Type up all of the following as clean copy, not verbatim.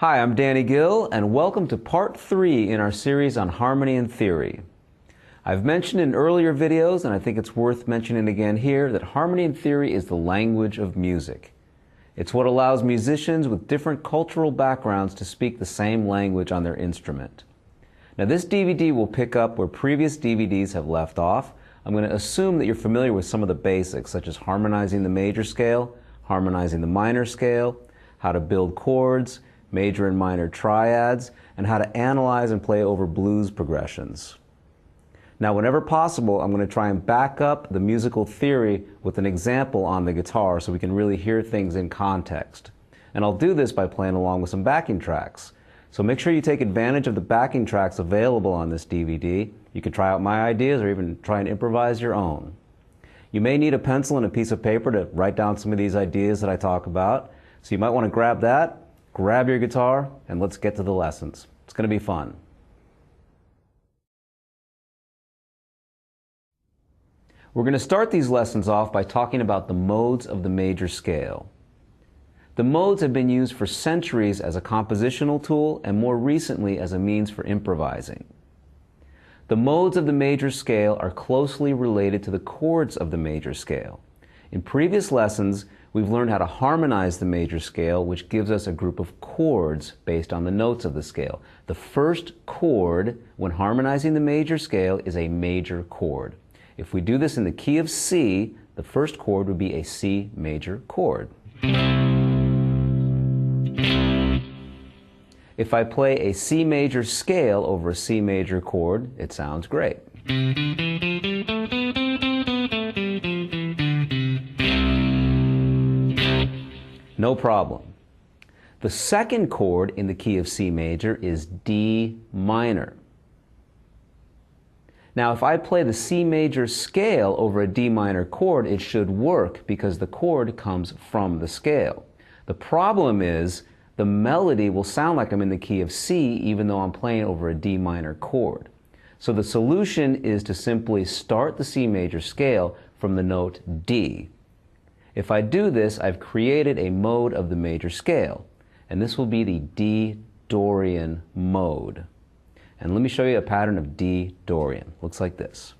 Hi, I'm Danny Gill, and welcome to part 3 in our series on harmony and theory. I've mentioned in earlier videos, and I think it's worth mentioning again here, that harmony and theory is the language of music. It's what allows musicians with different cultural backgrounds to speak the same language on their instrument. Now, this DVD will pick up where previous DVDs have left off. I'm going to assume that you're familiar with some of the basics, such as harmonizing the major scale, harmonizing the minor scale, how to build chords, major and minor triads, and how to analyze and play over blues progressions. Now, whenever possible, I'm going to try and back up the musical theory with an example on the guitar so we can really hear things in context. And I'll do this by playing along with some backing tracks. So make sure you take advantage of the backing tracks available on this DVD. You can try out my ideas or even try and improvise your own. You may need a pencil and a piece of paper to write down some of these ideas that I talk about. So you might want to grab that. Grab your guitar, and let's get to the lessons. It's going to be fun. We're going to start these lessons off by talking about the modes of the major scale. The modes have been used for centuries as a compositional tool and more recently as a means for improvising. The modes of the major scale are closely related to the chords of the major scale. In previous lessons, we've learned how to harmonize the major scale, which gives us a group of chords based on the notes of the scale. The first chord when harmonizing the major scale is a major chord. If we do this in the key of C, the first chord would be a C major chord. If I play a C major scale over a C major chord, it sounds great. No problem. The second chord in the key of C major is D minor. Now, if I play the C major scale over a D minor chord, it should work because the chord comes from the scale. The problem is the melody will sound like I'm in the key of C even though I'm playing over a D minor chord. So the solution is to simply start the C major scale from the note D. If I do this, I've created a mode of the major scale, and this will be the D Dorian mode. And let me show you a pattern of D Dorian. Looks like this.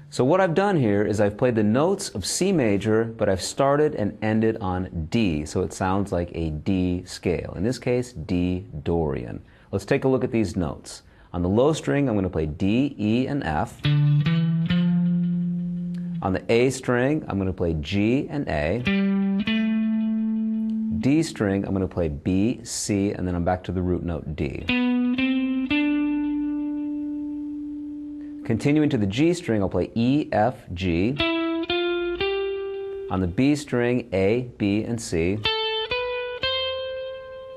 So what I've done here is I've played the notes of C major, but I've started and ended on D, so it sounds like a D scale. In this case, D Dorian. Let's take a look at these notes. On the low string, I'm going to play D, E, and F. On the A string, I'm going to play G and A. D string, I'm going to play B, C, and then I'm back to the root note D. Continuing to the G string, I'll play E, F, G. On the B string, A, B, and C.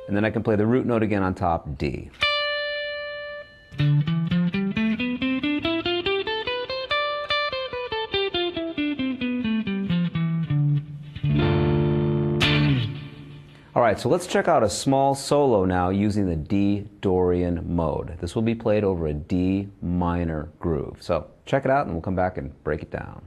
And then I can play the root note again on top, D. All right, so let's check out a small solo now using the D Dorian mode. This will be played over a D minor groove. So check it out and we'll come back and break it down.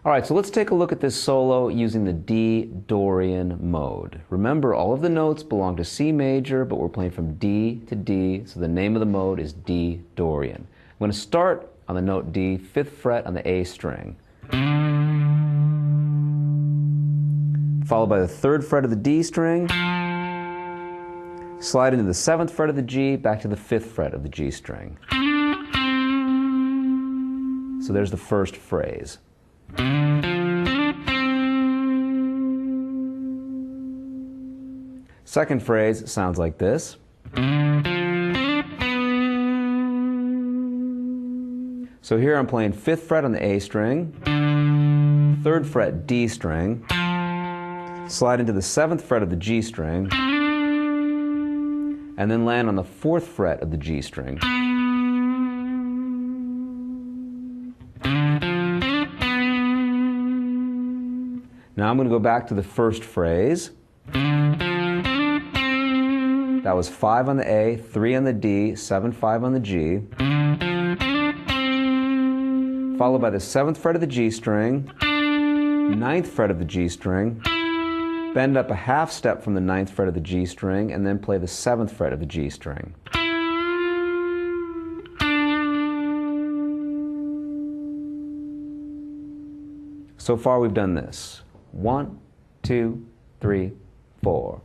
All right, so let's take a look at this solo using the D Dorian mode. Remember, all of the notes belong to C major, but we're playing from D to D, so the name of the mode is D Dorian. I'm going to start on the note D, 5th fret on the A string, followed by the 3rd fret of the D string, slide into the 7th fret of the G, back to the 5th fret of the G string. So there's the first phrase. Second phrase sounds like this. So here I'm playing 5th fret on the A string, 3rd fret D string, slide into the 7th fret of the G string, and then land on the 4th fret of the G string. Now I'm going to go back to the first phrase. That was 5 on the A, 3 on the D, 7, 5 on the G. Followed by the 7th fret of the G string, 9th fret of the G string, bend up a half step from the 9th fret of the G string, and then play the 7th fret of the G string. So far we've done this. 1, 2, 3, 4.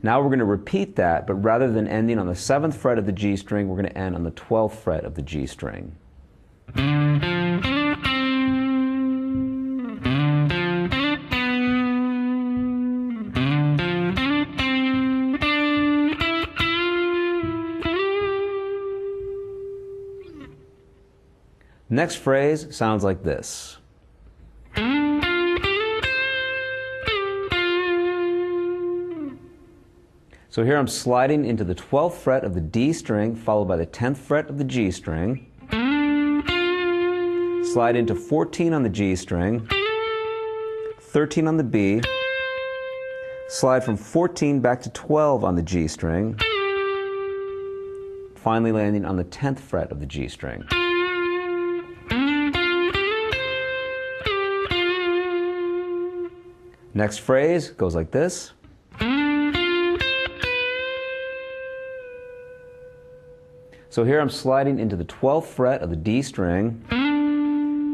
Now we're going to repeat that, but rather than ending on the 7th fret of the G string, we're going to end on the 12th fret of the G string. Next phrase sounds like this. So here I'm sliding into the 12th fret of the D string, followed by the 10th fret of the G string. Slide into 14 on the G string, 13 on the B. Slide from 14 back to 12 on the G string, finally landing on the 10th fret of the G string. Next phrase goes like this. So here I'm sliding into the 12th fret of the D string,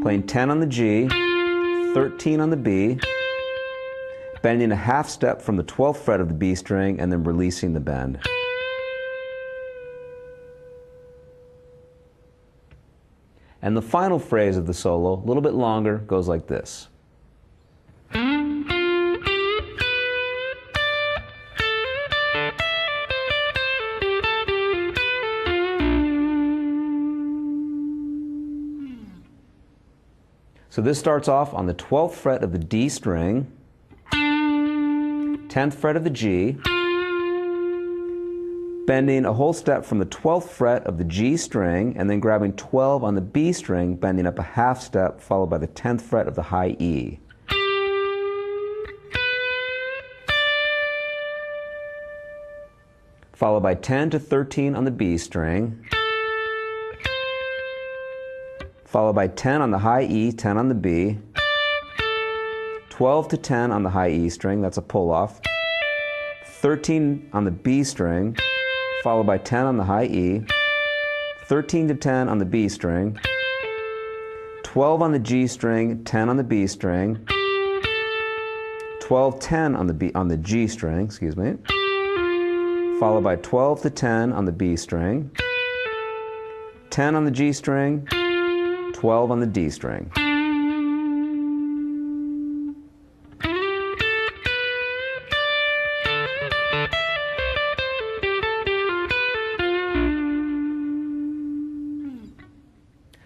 playing 10 on the G, 13 on the B, bending a half step from the 12th fret of the B string, and then releasing the bend. And the final phrase of the solo, a little bit longer, goes like this. So this starts off on the 12th fret of the D string, 10th fret of the G, bending a whole step from the 12th fret of the G string, and then grabbing 12 on the B string, bending up a half step, followed by the 10th fret of the high E. Followed by 10 to 13 on the B string, followed by 10 on the high E, 10 on the B, 12 to 10 on the high E string, that's a pull-off, 13 on the B string, followed by 10 on the high E, 13 to 10 on the B string, 12 on the G string, 10 on the B string, 12, 10 on the G string, followed by 12 to 10 on the B string, 10 on the G string, 12 on the D string.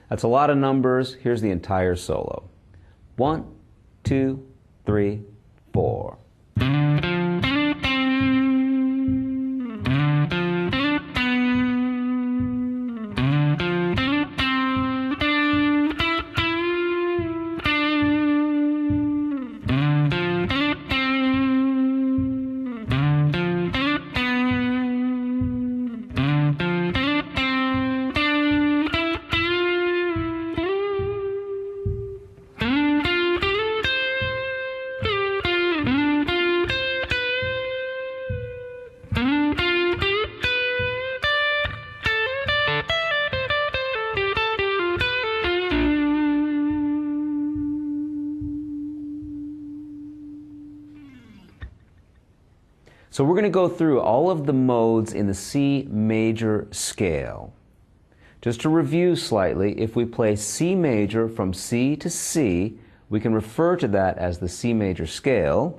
That's a lot of numbers. Here's the entire solo. 1, 2, 3, 4. So we're going to go through all of the modes in the C major scale. Just to review slightly, if we play C major from C to C, we can refer to that as the C major scale.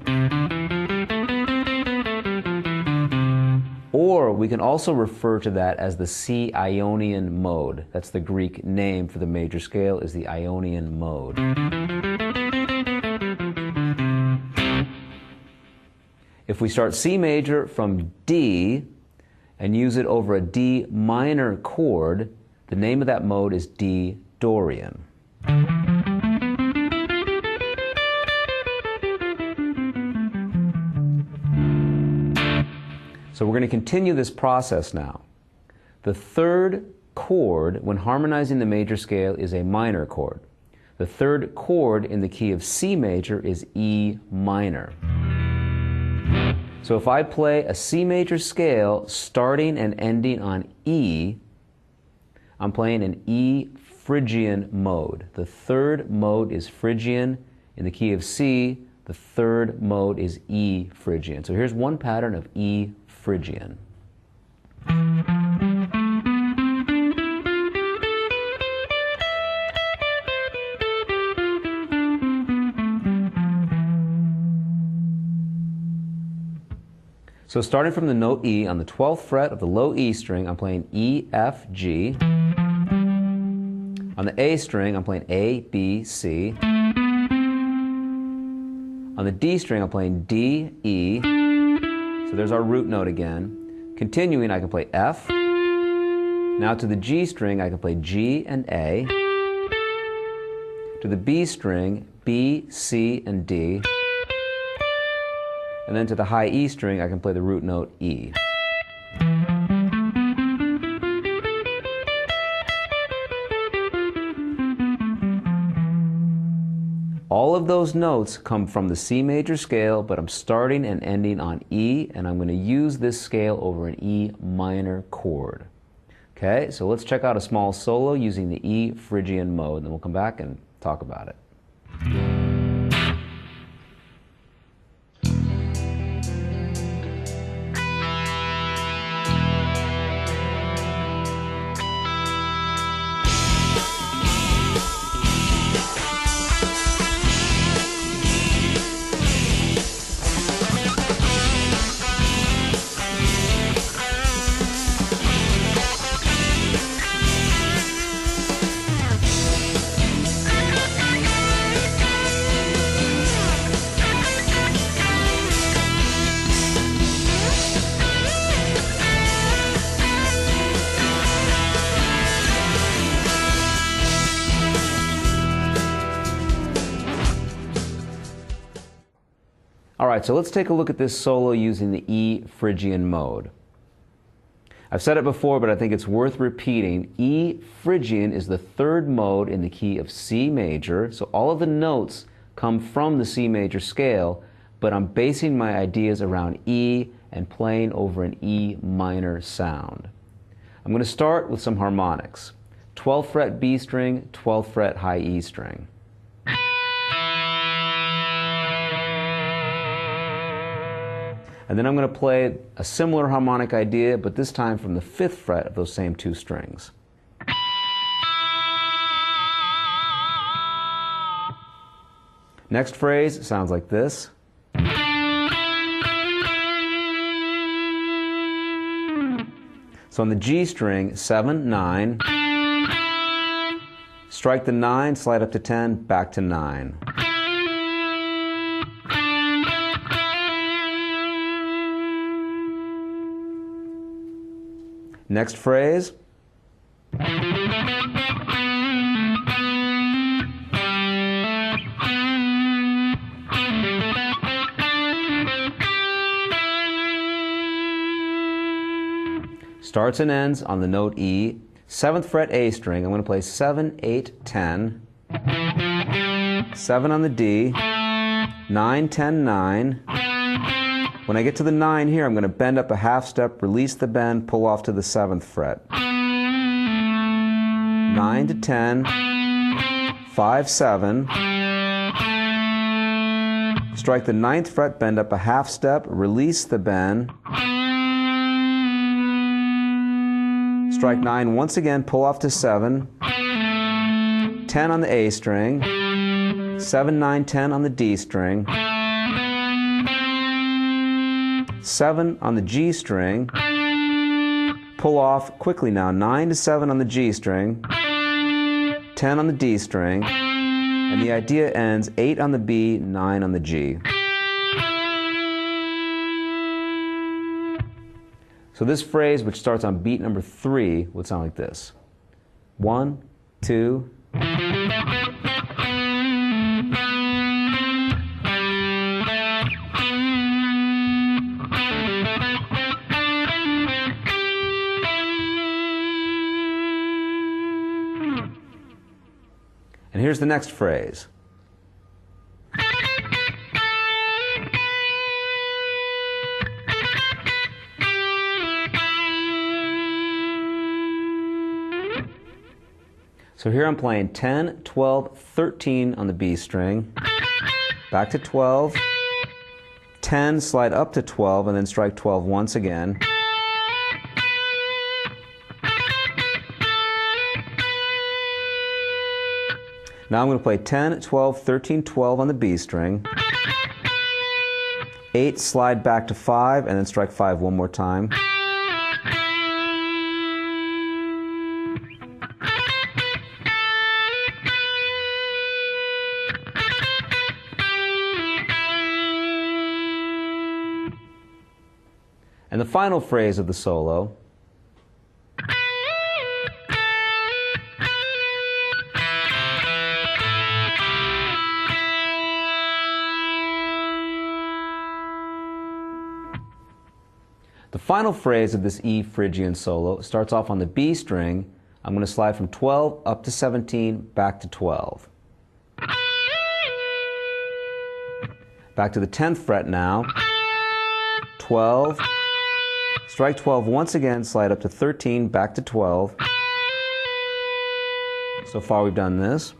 Or we can also refer to that as the C Ionian mode. That's the Greek name for the major scale, is the Ionian mode. If we start C major from D and use it over a D minor chord, the name of that mode is D Dorian. So we're going to continue this process now. The third chord when harmonizing the major scale is a minor chord. The third chord in the key of C major is E minor. So if I play a C major scale starting and ending on E, I'm playing an E Phrygian mode. The third mode is Phrygian. In the key of C, the third mode is E Phrygian. So here's one pattern of E Phrygian. So starting from the note E, on the 12th fret of the low E string, I'm playing E, F, G. On the A string, I'm playing A, B, C. On the D string, I'm playing D, E. So there's our root note again. Continuing, I can play F. Now to the G string, I can play G and A. To the B string, B, C, and D. And then to the high E string, I can play the root note E. All of those notes come from the C major scale, but I'm starting and ending on E, and I'm going to use this scale over an E minor chord. Okay, so let's check out a small solo using the E Phrygian mode, and then we'll come back and talk about it. All right, so let's take a look at this solo using the E Phrygian mode. I've said it before, but I think it's worth repeating. E Phrygian is the third mode in the key of C major, so all of the notes come from the C major scale, but I'm basing my ideas around E and playing over an E minor sound. I'm going to start with some harmonics. 12th fret B string, 12th fret high E string. And then I'm going to play a similar harmonic idea, but this time from the 5th fret of those same two strings. Next phrase sounds like this. So on the G string, 7, 9. Strike the 9, slide up to 10, back to 9. Next phrase. Starts and ends on the note E. 7th fret A string, I'm going to play 7, 8, 10. 7 on the D. 9, 10, 9. When I get to the 9 here, I'm going to bend up a half step, release the bend, pull off to the 7th fret. 9 to 10, 5, 7, Strike the 9th fret, bend up a half step, release the bend. Strike 9 once again, pull off to 7. 10 on the A string. 7, 9, 10 on the D string. 7 on the G string. Pull off quickly now. 9 to 7 on the G string. 10 on the D string. And the idea ends 8 on the B, 9 on the G. So this phrase, which starts on beat number 3, would sound like this. 1, 2. And here's the next phrase. So here I'm playing 10, 12, 13 on the B string, back to 12, 10, slide up to 12, and then strike 12 once again. Now I'm going to play 10, 12, 13, 12 on the B string, 8, slide back to 5, and then strike 5 one more time. And the final phrase of the solo. The final phrase of this E Phrygian solo starts off on the B string. I'm going to slide from 12 up to 17, back to 12. Back to the 10th fret now. 12. Strike 12 once again, slide up to 13, back to 12. So far we've done this.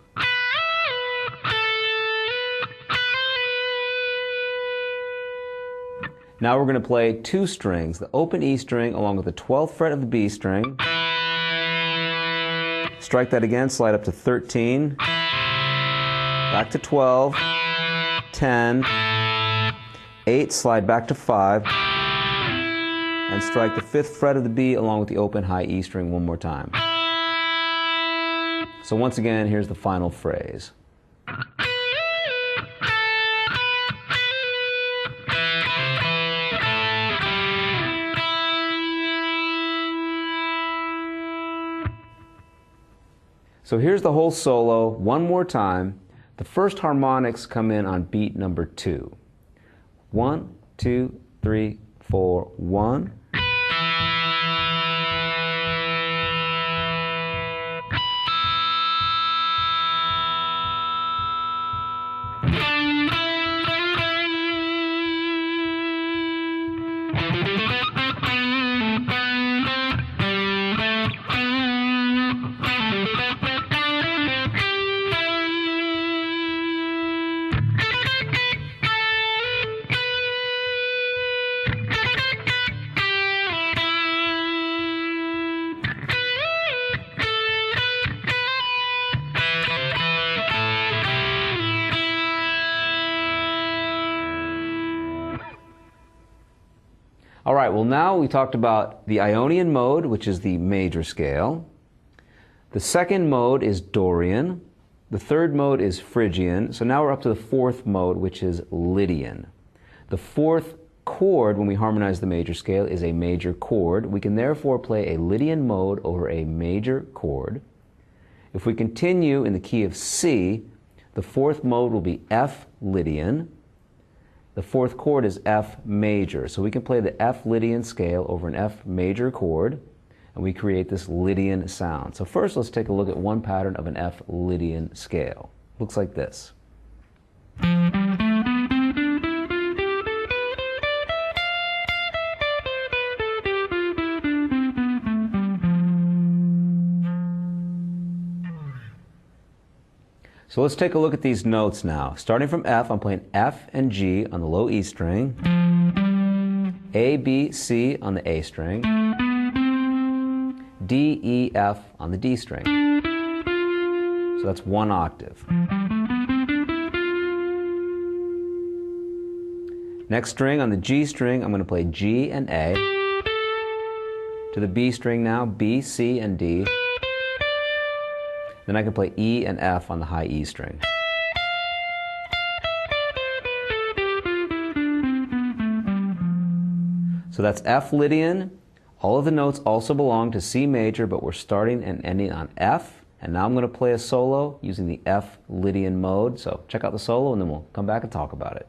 Now we're going to play 2 strings, the open E string along with the 12th fret of the B string. Strike that again, slide up to 13, back to 12, 10, 8, slide back to 5, and strike the 5th fret of the B along with the open high E string one more time. So once again, here's the final phrase. So here's the whole solo one more time. The first harmonics come in on beat number 2. 1, 2, 3, 4, 1. All right, well now we talked about the Ionian mode, which is the major scale. The second mode is Dorian. The third mode is Phrygian. So now we're up to the fourth mode, which is Lydian. The fourth chord, when we harmonize the major scale, is a major chord. We can therefore play a Lydian mode over a major chord. If we continue in the key of C, the fourth mode will be F Lydian. The fourth chord is F major. So we can play the F Lydian scale over an F major chord, and we create this Lydian sound. So first let's take a look at one pattern of an F Lydian scale. Looks like this. So let's take a look at these notes now. Starting from F, I'm playing F and G on the low E string, A, B, C on the A string, D, E, F on the D string. So that's one octave. Next string, on the G string, I'm going to play G and A. To the B string now, B, C, and D. Then I can play E and F on the high E string. So that's F Lydian. All of the notes also belong to C major, but we're starting and ending on F. And now I'm going to play a solo using the F Lydian mode. So check out the solo and then we'll come back and talk about it.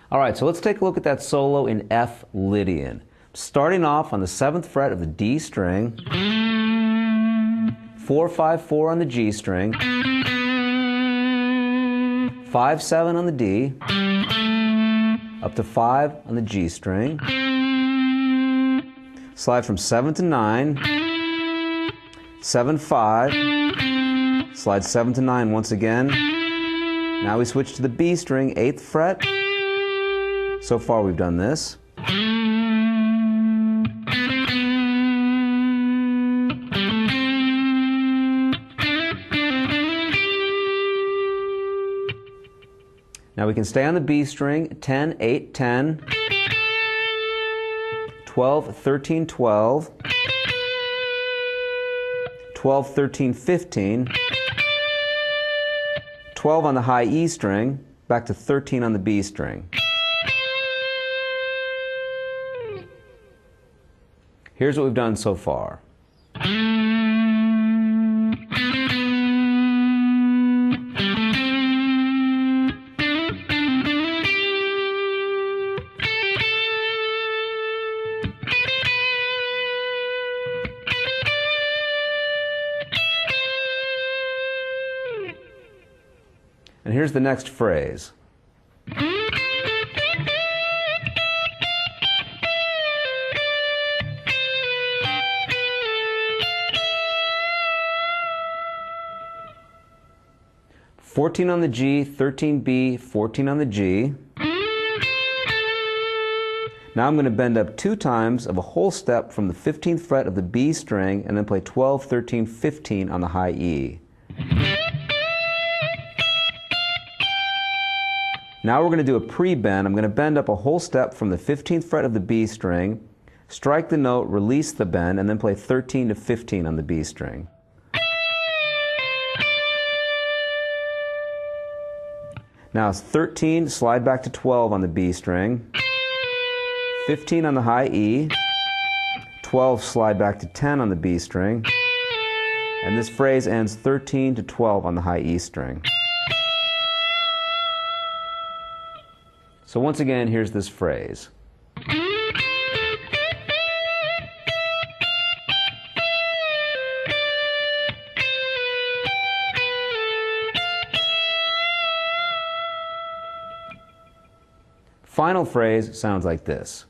All right, so let's take a look at that solo in F Lydian. Starting off on the 7th fret of the D string, 4, 5, 4 on the G string, 5, 7 on the D, up to 5 on the G string, slide from 7 to 9, 7, 5, slide 7 to 9 once again. Now we switch to the B string, 8th fret. So far we've done this. Now we can stay on the B string, 10, 8, 10, 12, 13, 12, 12, 13, 15, 12 on the high E string, back to 13 on the B string. Here's what we've done so far. And here's the next phrase. "14 on the G, 13B, 14 on the G." Now I'm going to bend up 2 times of a whole step from the 15th fret of the B string and then play 12, 13, 15 on the high E. Now we're going to do a pre-bend. I'm going to bend up a whole step from the 15th fret of the B string, strike the note, release the bend, and then play 13 to 15 on the B string. Now it's 13, slide back to 12 on the B string, 15 on the high E, 12, slide back to 10 on the B string, and this phrase ends 13 to 12 on the high E string. So once again, here's this phrase. Final phrase sounds like this.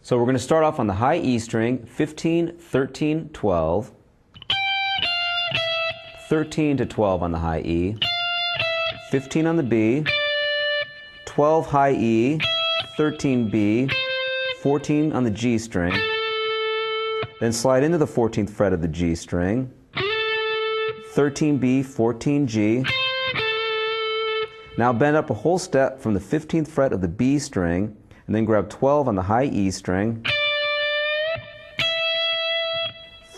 So we're going to start off on the high E string, 15, 13, 12, 13 to 12 on the high E, 15 on the B, 12 high E, 13 B, 14 on the G string, then slide into the 14th fret of the G string, 13 B, 14 G. Now bend up a whole step from the 15th fret of the B string, and then grab 12 on the high E string,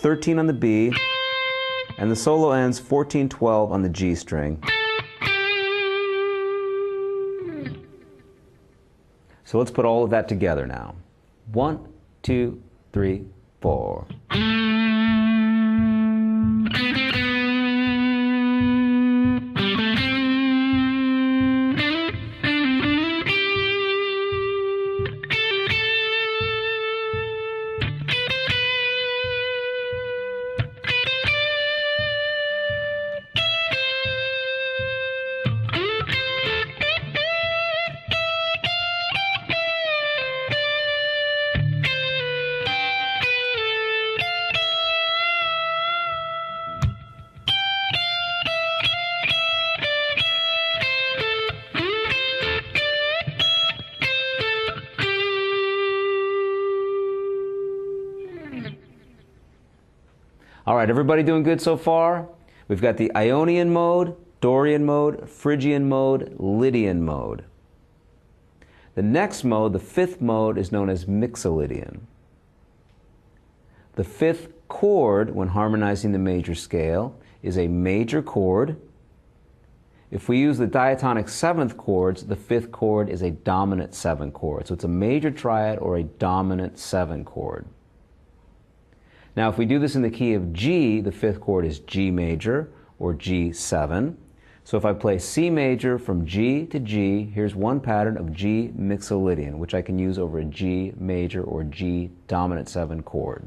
13 on the B, and the solo ends 14-12 on the G string. So let's put all of that together now. 1, 2, 3, 4. All right, everybody doing good so far? We've got the Ionian mode, Dorian mode, Phrygian mode, Lydian mode. The next mode, the fifth mode, is known as Mixolydian. The fifth chord, when harmonizing the major scale, is a major chord. If we use the diatonic seventh chords, the fifth chord is a dominant seven chord. So it's a major triad or a dominant seven chord. Now, if we do this in the key of G, the fifth chord is G major, or G7. So if I play C major from G to G, here's one pattern of G Mixolydian, which I can use over a G major or G dominant 7 chord.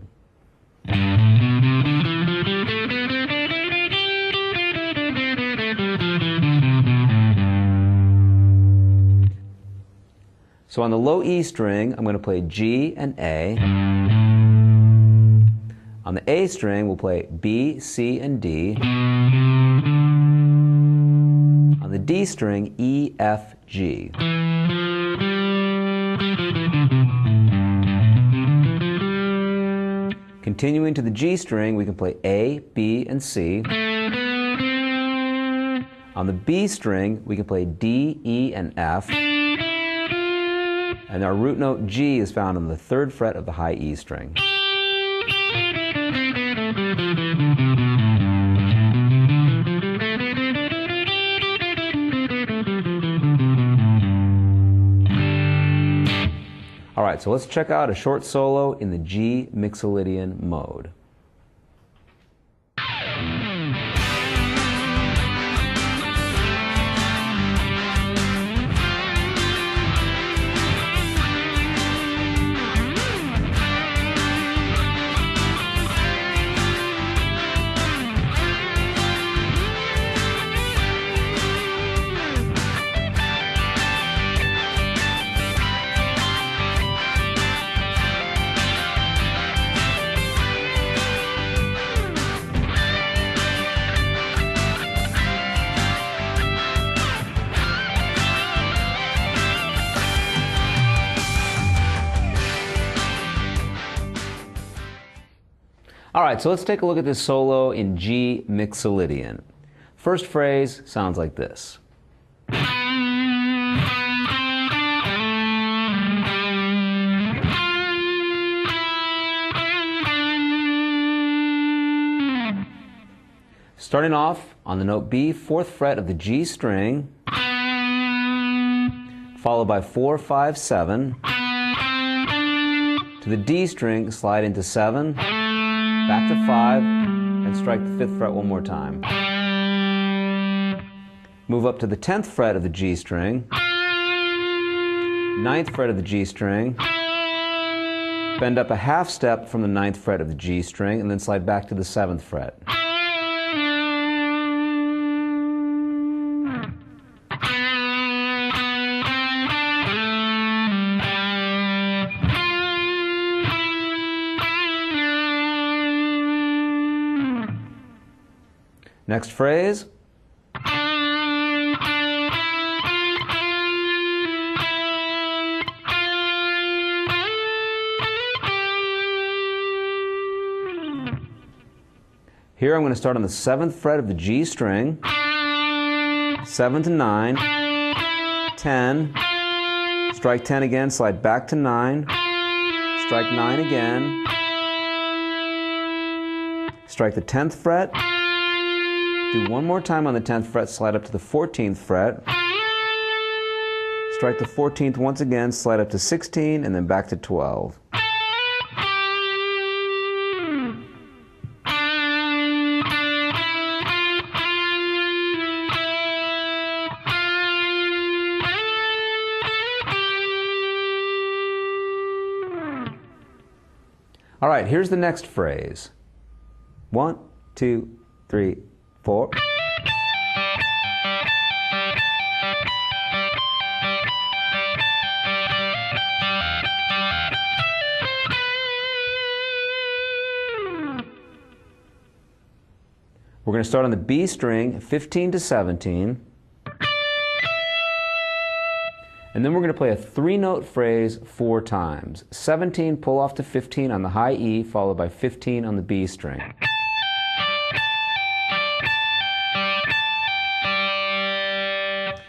So on the low E string, I'm going to play G and A. On the A string, we'll play B, C, and D. On the D string, E, F, G. Continuing to the G string, we can play A, B, and C. On the B string, we can play D, E, and F. And our root note G is found on the 3rd fret of the high E string. All right, so let's check out a short solo in the G Mixolydian mode. All right, so let's take a look at this solo in G Mixolydian. First phrase sounds like this. Starting off on the note B, 4th fret of the G string, followed by 4, 5, 7. To the D string, slide into 7. Back to 5, and strike the 5th fret one more time. Move up to the 10th fret of the G string, 9th fret of the G string, bend up a half step from the 9th fret of the G string, and then slide back to the 7th fret. Next phrase. Here I'm going to start on the 7th fret of the G string, 7 to 9, 10, strike 10 again, slide back to 9, strike 9 again, strike the 10th fret, do one more time on the 10th fret, slide up to the 14th fret, strike the 14th once again, slide up to 16, and then back to 12. All right, here's the next phrase. 1, 2, 3, 4. We're going to start on the B string, 15 to 17. And then we're going to play a 3-note phrase 4 times. 17, pull off to 15 on the high E, followed by 15 on the B string.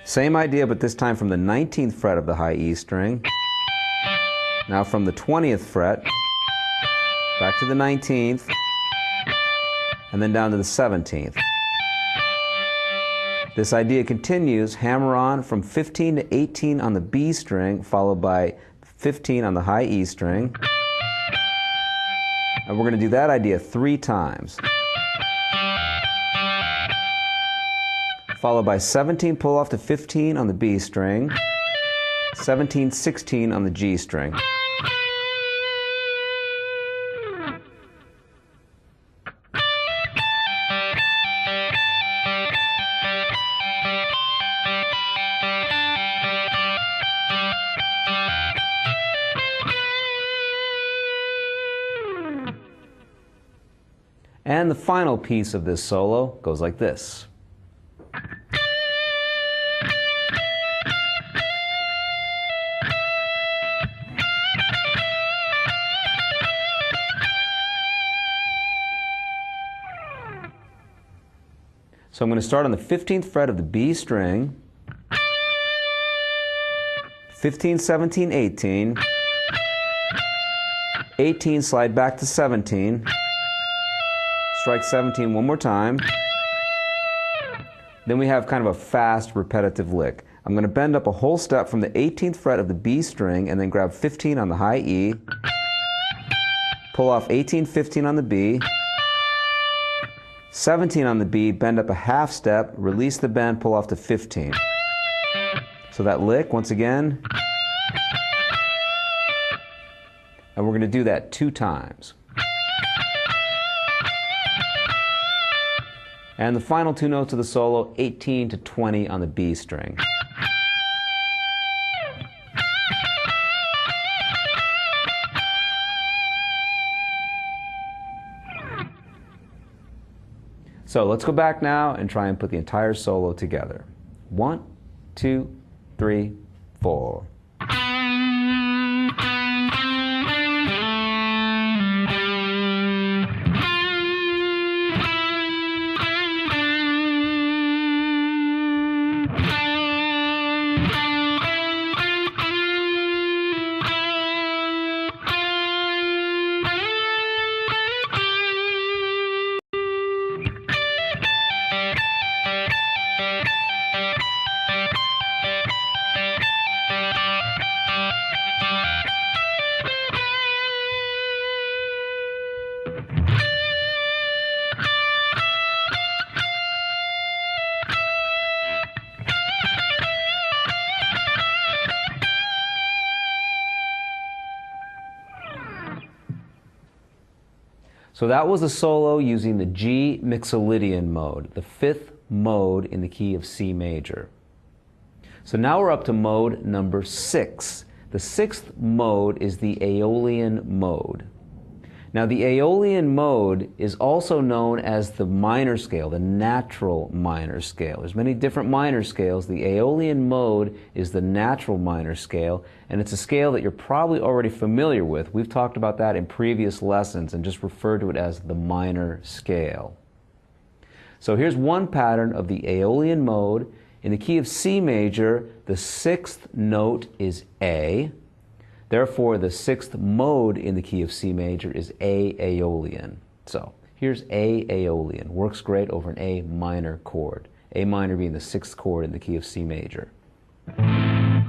Same idea, but this time from the 19th fret of the high E string. Now from the 20th fret, back to the 19th, and then down to the 17th. This idea continues, hammer on from 15 to 18 on the B string, followed by 15 on the high E string. And we're going to do that idea 3 times. Followed by 17, pull off to 15 on the B string, 17, 16 on the G string. And the final piece of this solo goes like this. So I'm going to start on the 15th fret of the B string, 15, 17, 18, 18, slide back to 17, strike 17 one more time. Then we have kind of a fast, repetitive lick. I'm going to bend up a whole step from the 18th fret of the B string and then grab 15 on the high E, pull off 18, 15 on the B, 17 on the B, bend up a half step, release the bend, pull off to 15. So that lick, once again, and we're going to do that 2 times. And the final 2 notes of the solo, 18 to 20 on the B string. So let's go back now and try and put the entire solo together. 1, 2, 3, 4. So that was a solo using the G Mixolydian mode, the 5th mode in the key of C major. So now we're up to mode number 6. The 6th mode is the Aeolian mode. Now the Aeolian mode is also known as the minor scale, the natural minor scale. There's many different minor scales. The Aeolian mode is the natural minor scale, and it's a scale that you're probably already familiar with. We've talked about that in previous lessons and just referred to it as the minor scale. So here's one pattern of the Aeolian mode. In the key of C major, the 6th note is A. Therefore, the 6th mode in the key of C major is A Aeolian. So Here's A Aeolian. Works great over an A minor chord. A minor being the 6th chord in the key of C major. And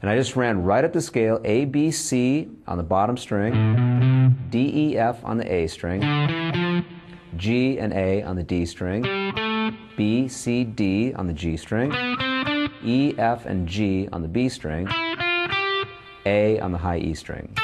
I just ran right up the scale, A, B, C on the bottom string, D, E, F on the A string, G and A on the D string, B, C, D on the G string, E, F, and G on the B string, A on the high E string.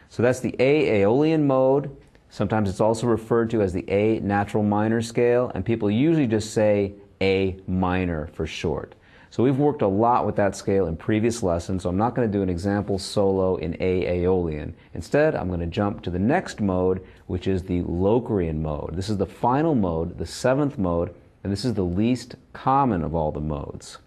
So that's the A Aeolian mode. Sometimes it's also referred to as the A natural minor scale, and people usually just say A minor for short. So we've worked a lot with that scale in previous lessons, so I'm not going to do an example solo in A Aeolian. Instead, I'm going to jump to the next mode, which is the Locrian mode. This is the final mode, the 7th mode, and this is the least common of all the modes.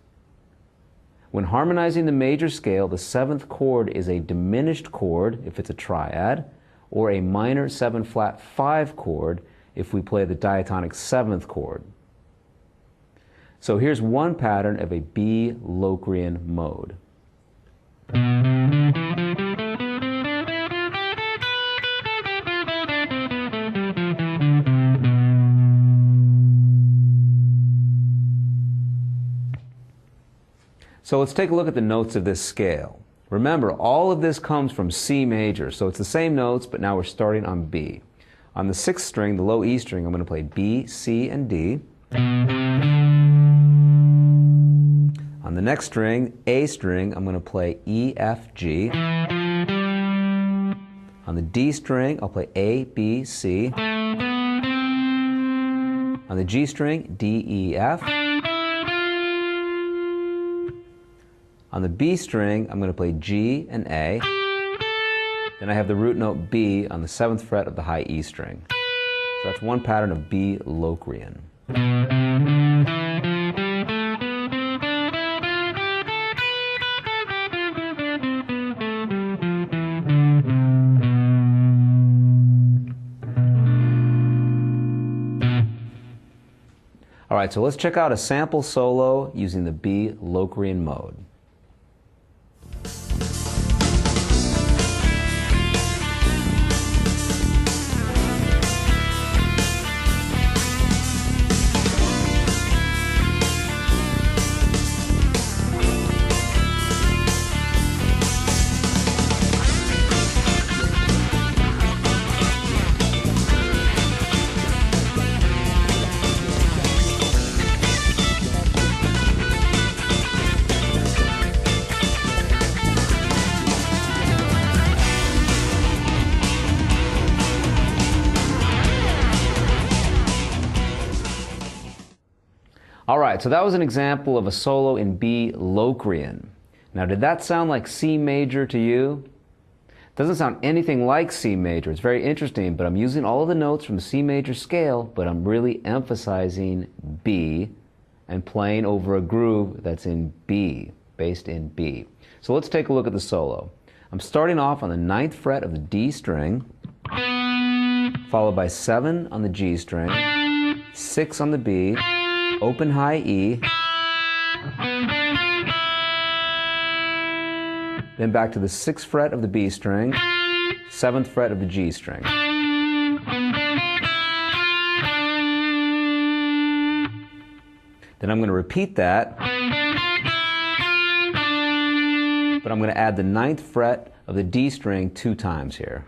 When harmonizing the major scale, the 7th chord is a diminished chord if it's a triad, or a minor 7-flat 5 chord if we play the diatonic 7th chord. So here's one pattern of a B Locrian mode. So let's take a look at the notes of this scale. Remember, all of this comes from C major, so it's the same notes, but now we're starting on B. On the 6th string, the low E string, I'm going to play B, C, and D. On the next string, A string, I'm going to play E, F, G. On the D string, I'll play A, B, C. On the G string, D, E, F. On the B string, I'm going to play G and A. Then I have the root note B on the 7th fret of the high E string. So that's one pattern of B Locrian. All right, so let's check out a sample solo using the B Locrian mode. All right, so that was an example of a solo in B Locrian. Now, did that sound like C major to you? It doesn't sound anything like C major. It's very interesting, but I'm using all of the notes from the C major scale, but I'm really emphasizing B and playing over a groove that's in B, based in B. So let's take a look at the solo. I'm starting off on the 9th fret of the D string, followed by 7 on the G string, 6 on the B, open high E, then back to the 6th fret of the B string, 7th fret of the G string. Then I'm going to repeat that, but I'm going to add the 9th fret of the D string 2 times here.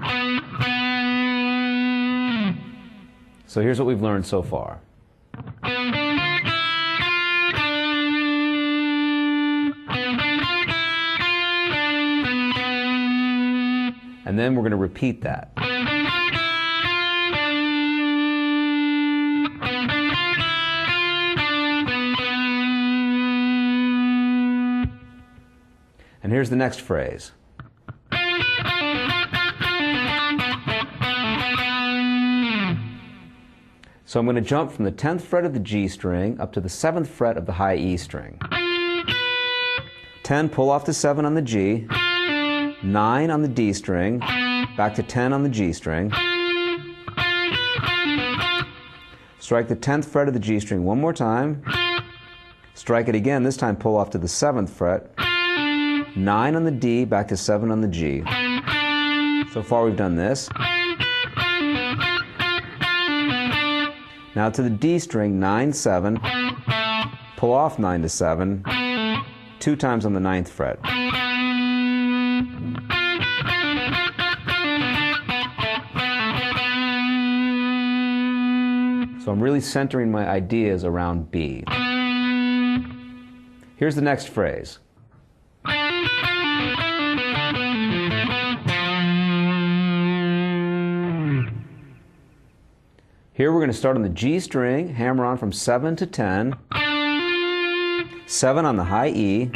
So here's what we've learned so far. And then we're going to repeat that. And here's the next phrase. So I'm going to jump from the 10th fret of the G string up to the 7th fret of the high E string. 10, pull off to 7 on the G. 9 on the D string, back to 10 on the G string. Strum Strike the 10th fret of the G string one more time. Strike it again, this time pull off to the 7th fret. 9 on the D, back to 7 on the G. So far we've done this. Now to the D string, 9, 7. Pull off 9 to 7. 2 times on the 9th fret. So I'm really centering my ideas around B. Here's the next phrase. Here we're going to start on the G string, hammer on from 7 to 10, 7 on the high E,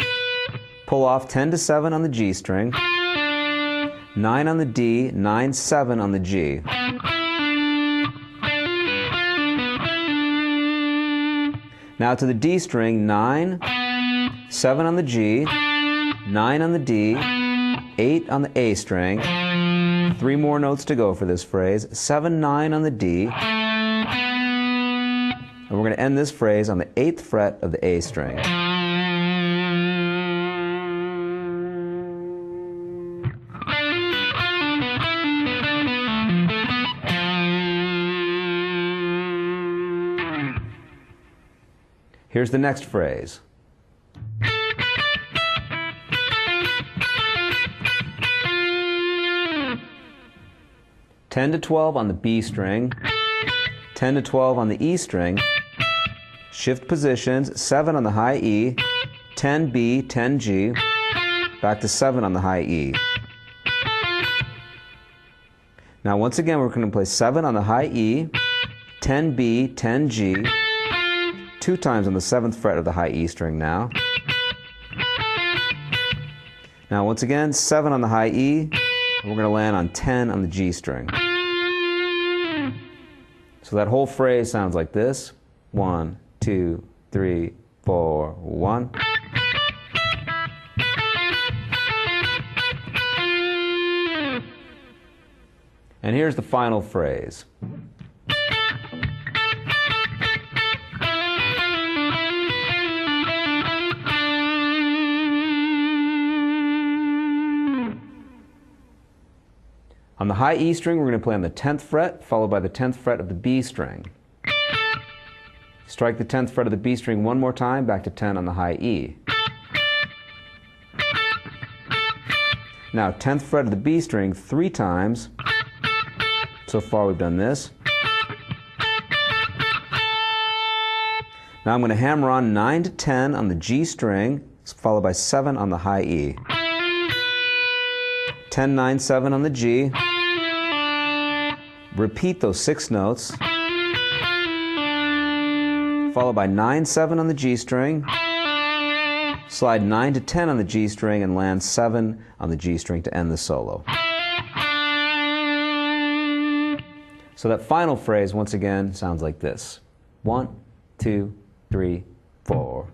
pull off 10 to 7 on the G string, 9 on the D, 9, 7 on the G. Now to the D string, 9, 7 on the G, 9 on the D, 8 on the A string, 3 more notes to go for this phrase, 7, 9 on the D, and we're going to end this phrase on the 8th fret of the A string. Here's the next phrase. Ten to 12 on the B string, 10 to 12 on the E string, shift positions, 7 on the high E, 10 B, 10 G, back to 7 on the high E. Now once again we're going to play 7 on the high E, 10 B, 10 G, 2 times on the 7th fret of the high E string now. Now once again, 7 on the high E, and we're going to land on 10 on the G string. So that whole phrase sounds like this. 1, 2, 3, 4, 1. And here's the final phrase. On the high E string, we're going to play on the 10th fret, followed by the 10th fret of the B string. Strike the 10th fret of the B string one more time, back to 10 on the high E. Now, 10th fret of the B string 3 times. So far we've done this. Now I'm going to hammer on 9 to 10 on the G string, followed by 7 on the high E. 10, 9, 7 on the G. Repeat those 6 notes. Followed by 9, 7 on the G string. Slide 9 to 10 on the G string and land 7 on the G string to end the solo. So that final phrase, once again, sounds like this. 1, 2, 3, 4.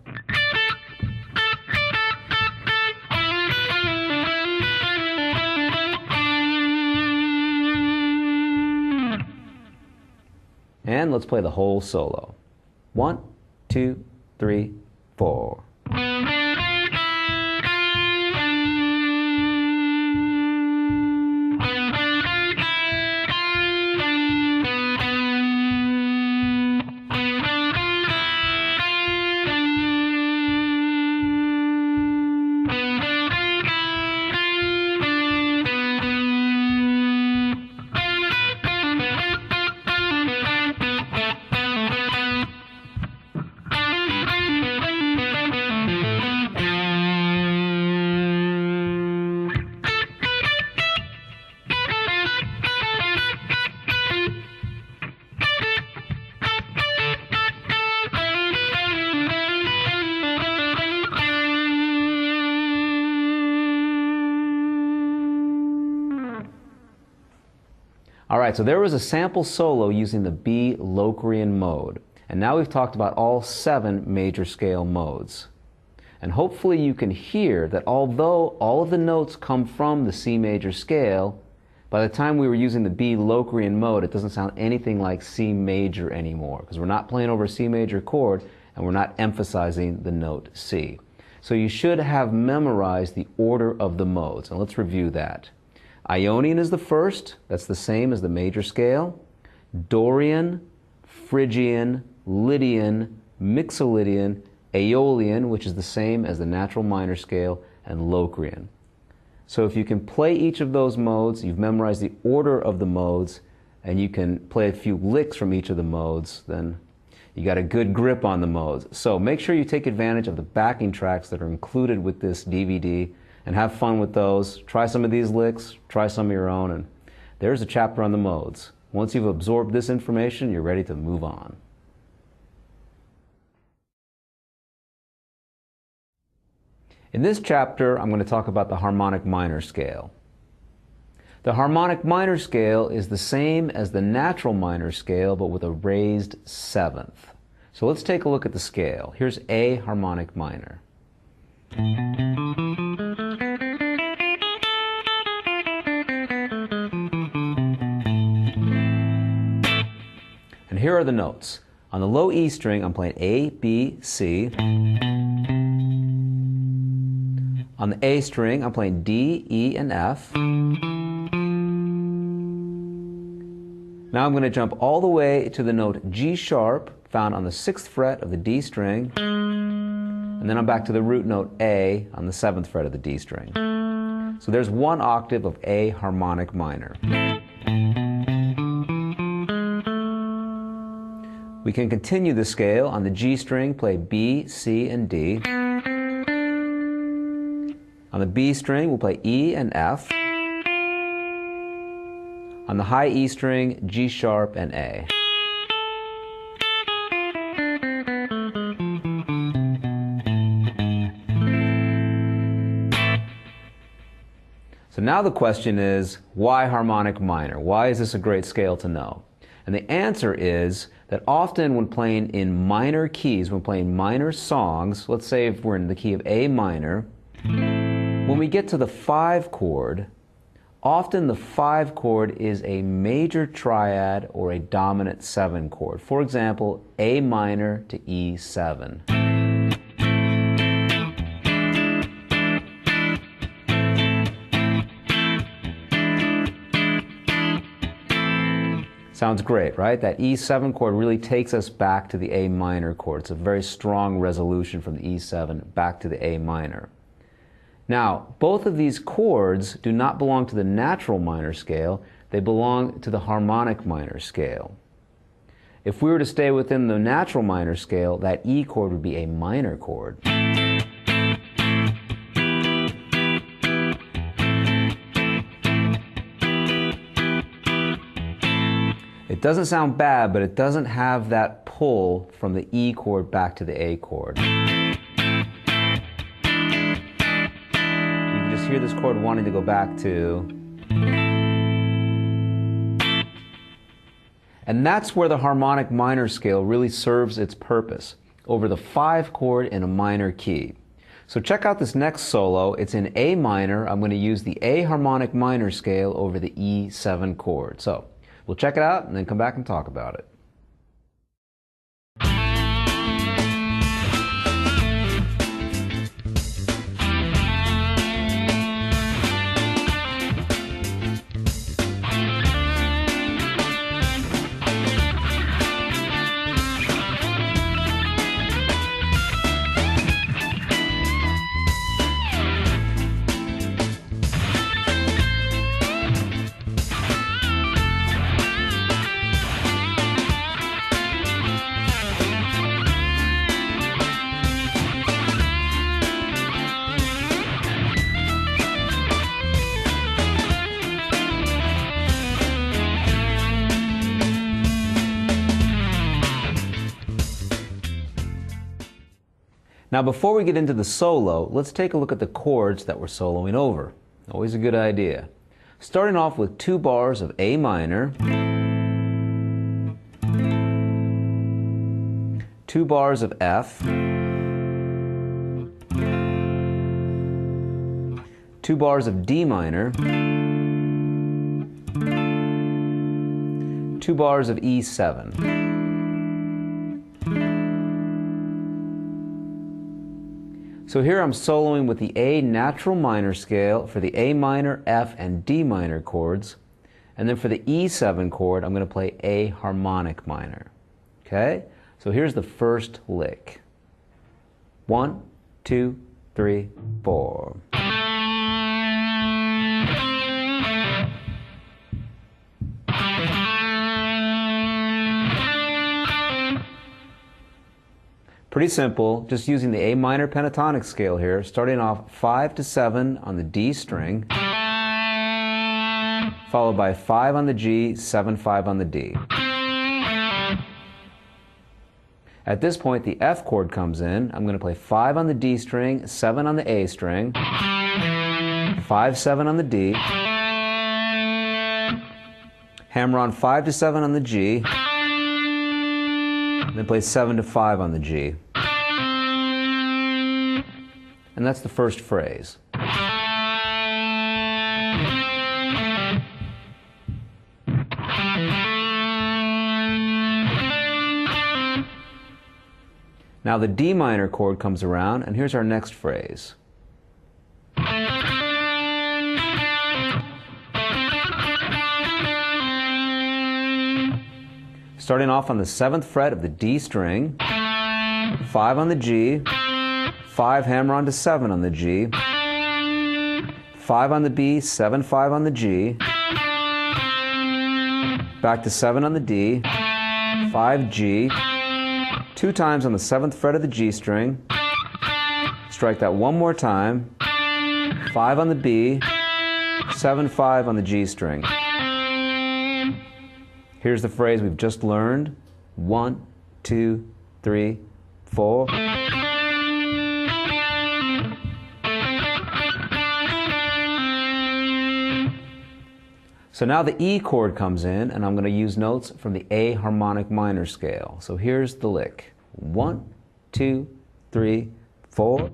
And let's play the whole solo. 1, 2, 3, 4. Alright, so there was a sample solo using the B Locrian mode. And now we've talked about all 7 major scale modes. And hopefully you can hear that although all of the notes come from the C major scale, By the time we were using the B Locrian mode, it doesn't sound anything like C major anymore, because we're not playing over a C major chord and we're not emphasizing the note C. So you should have memorized the order of the modes, and let's review that. Ionian is the first, that's the same as the major scale. Dorian, Phrygian, Lydian, Mixolydian, Aeolian, which is the same as the natural minor scale, and Locrian. So if you can play each of those modes, you've memorized the order of the modes, and you can play a few licks from each of the modes, then you got a good grip on the modes. So make sure you take advantage of the backing tracks that are included with this DVD and have fun with those. Try some of these licks, try some of your own, and there's a chapter on the modes. Once you've absorbed this information, you're ready to move on. In this chapter, I'm going to talk about the harmonic minor scale. The harmonic minor scale is the same as the natural minor scale, but with a raised seventh. So let's take a look at the scale. Here's A harmonic minor. And here are the notes. On the low E string, I'm playing A, B, C. On the A string, I'm playing D, E, and F. Now I'm going to jump all the way to the note G sharp, found on the 6th fret of the D string, and then I'm back to the root note A on the 7th fret of the D string. So there's one octave of A harmonic minor. We can continue the scale. On the G string, play B, C, and D. On the B string, we'll play E and F. On the high E string, G sharp and A. So now the question is, why harmonic minor? Why is this a great scale to know? And the answer is that often when playing in minor keys, when playing minor songs, let's say if we're in the key of A minor, when we get to the 5 chord, often the 5 chord is a major triad or a dominant 7 chord. For example, A minor to E7. Sounds great, right? That E7 chord really takes us back to the A minor chord. It's a very strong resolution from the E7 back to the A minor. Now, both of these chords do not belong to the natural minor scale, they belong to the harmonic minor scale. If we were to stay within the natural minor scale, that E chord would be a minor chord. It doesn't sound bad, but it doesn't have that pull from the E chord back to the A chord. Hear this chord wanting to go back to. And that's where the harmonic minor scale really serves its purpose, over the 5 chord in a minor key. So check out this next solo. It's in A minor. I'm going to use the A harmonic minor scale over the E7 chord. So we'll check it out and then come back and talk about it. Now before we get into the solo, let's take a look at the chords that we're soloing over. Always a good idea. Starting off with 2 bars of A minor, 2 bars of F, 2 bars of D minor, 2 bars of E7. So here I'm soloing with the A natural minor scale for the A minor, F, and D minor chords. And then for the E7 chord, I'm going to play A harmonic minor. Okay? So here's the first lick. 1, 2, 3, 4. Pretty simple, just using the A minor pentatonic scale here, starting off 5 to 7 on the D string, followed by 5 on the G, 7, 5 on the D. At this point, the F chord comes in. I'm going to play 5 on the D string, 7 on the A string, 5, 7 on the D, hammer on 5 to 7 on the G, then play 7 to 5 on the G. And that's the first phrase. Now the D minor chord comes around, and here's our next phrase. Starting off on the 7th fret of the D string, 5 on the G, 5 hammer on to 7 on the G, 5 on the B, 7, 5 on the G, back to 7 on the D, 5 G, 2 times on the 7th fret of the G string, strike that one more time, 5 on the B, 7, 5 on the G string. Here's the phrase we've just learned. 1, 2, 3, 4. So now the E chord comes in, and I'm going to use notes from the A harmonic minor scale. So here's the lick. 1, 2, 3, 4.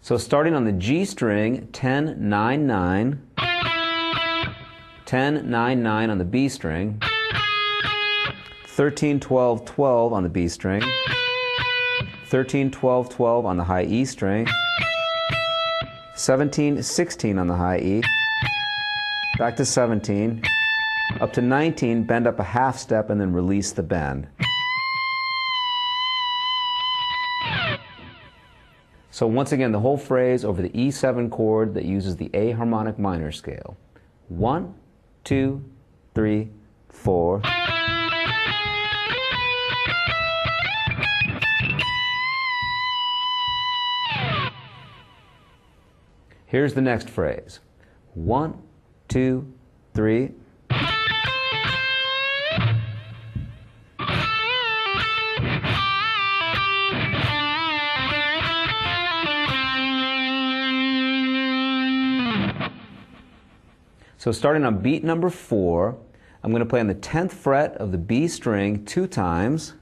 So starting on the G string, 10, 9, 9, 10, 9, 9 on the B string, 13, 12, 12 on the B string, 13, 12, 12 on the high E string, 17, 16 on the high E, back to 17, up to 19, bend up a half step and then release the bend. So once again, the whole phrase over the E7 chord that uses the A harmonic minor scale. 1, 2, 3, 4. Here's the next phrase. 1, 2, 3. So starting on beat number 4, I'm going to play on the 10th fret of the B string 2 times,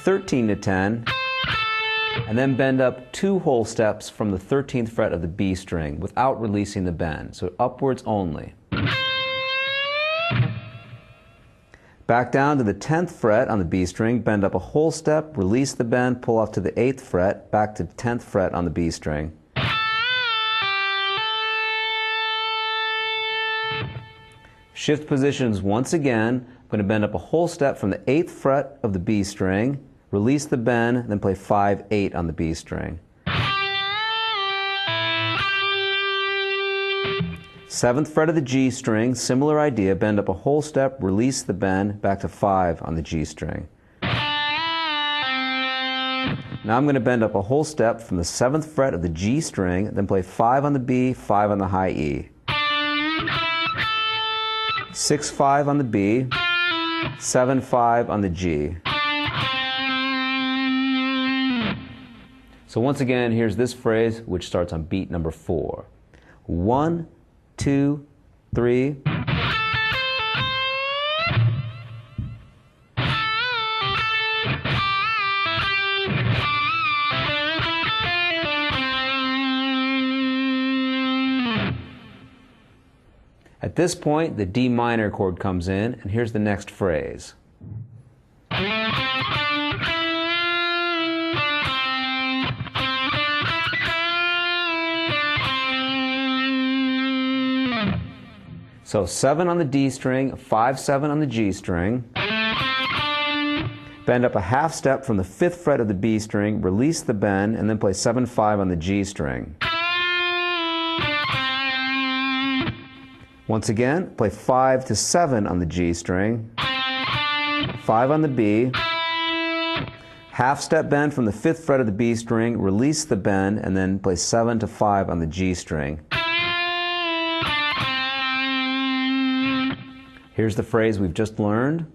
13 to 10, and then bend up 2 whole steps from the 13th fret of the B string without releasing the bend, so upwards only. Back down to the 10th fret on the B string, bend up a whole step, release the bend, pull off to the 8th fret, back to the 10th fret on the B string. Shift positions once again. I'm going to bend up a whole step from the 8th fret of the B string, release the bend, then play 5, 8 on the B string. 7th fret of the G string, similar idea, bend up a whole step, release the bend, back to 5 on the G string. Now I'm going to bend up a whole step from the 7th fret of the G string, then play 5 on the B, 5 on the high E. 6, 5 on the B, 7, 5 on the G. So once again, here's this phrase which starts on beat number 4. 1, 2, 3. At this point, the D minor chord comes in, and here's the next phrase. So 7 on the D string, 5-7 on the G string. Bend up a half step from the 5th fret of the B string, release the bend, and then play 7-5 on the G string. Once again, play 5 to 7 on the G string, 5 on the B, half step bend from the 5th fret of the B string, release the bend, and then play 7 to 5 on the G string. Here's the phrase we've just learned.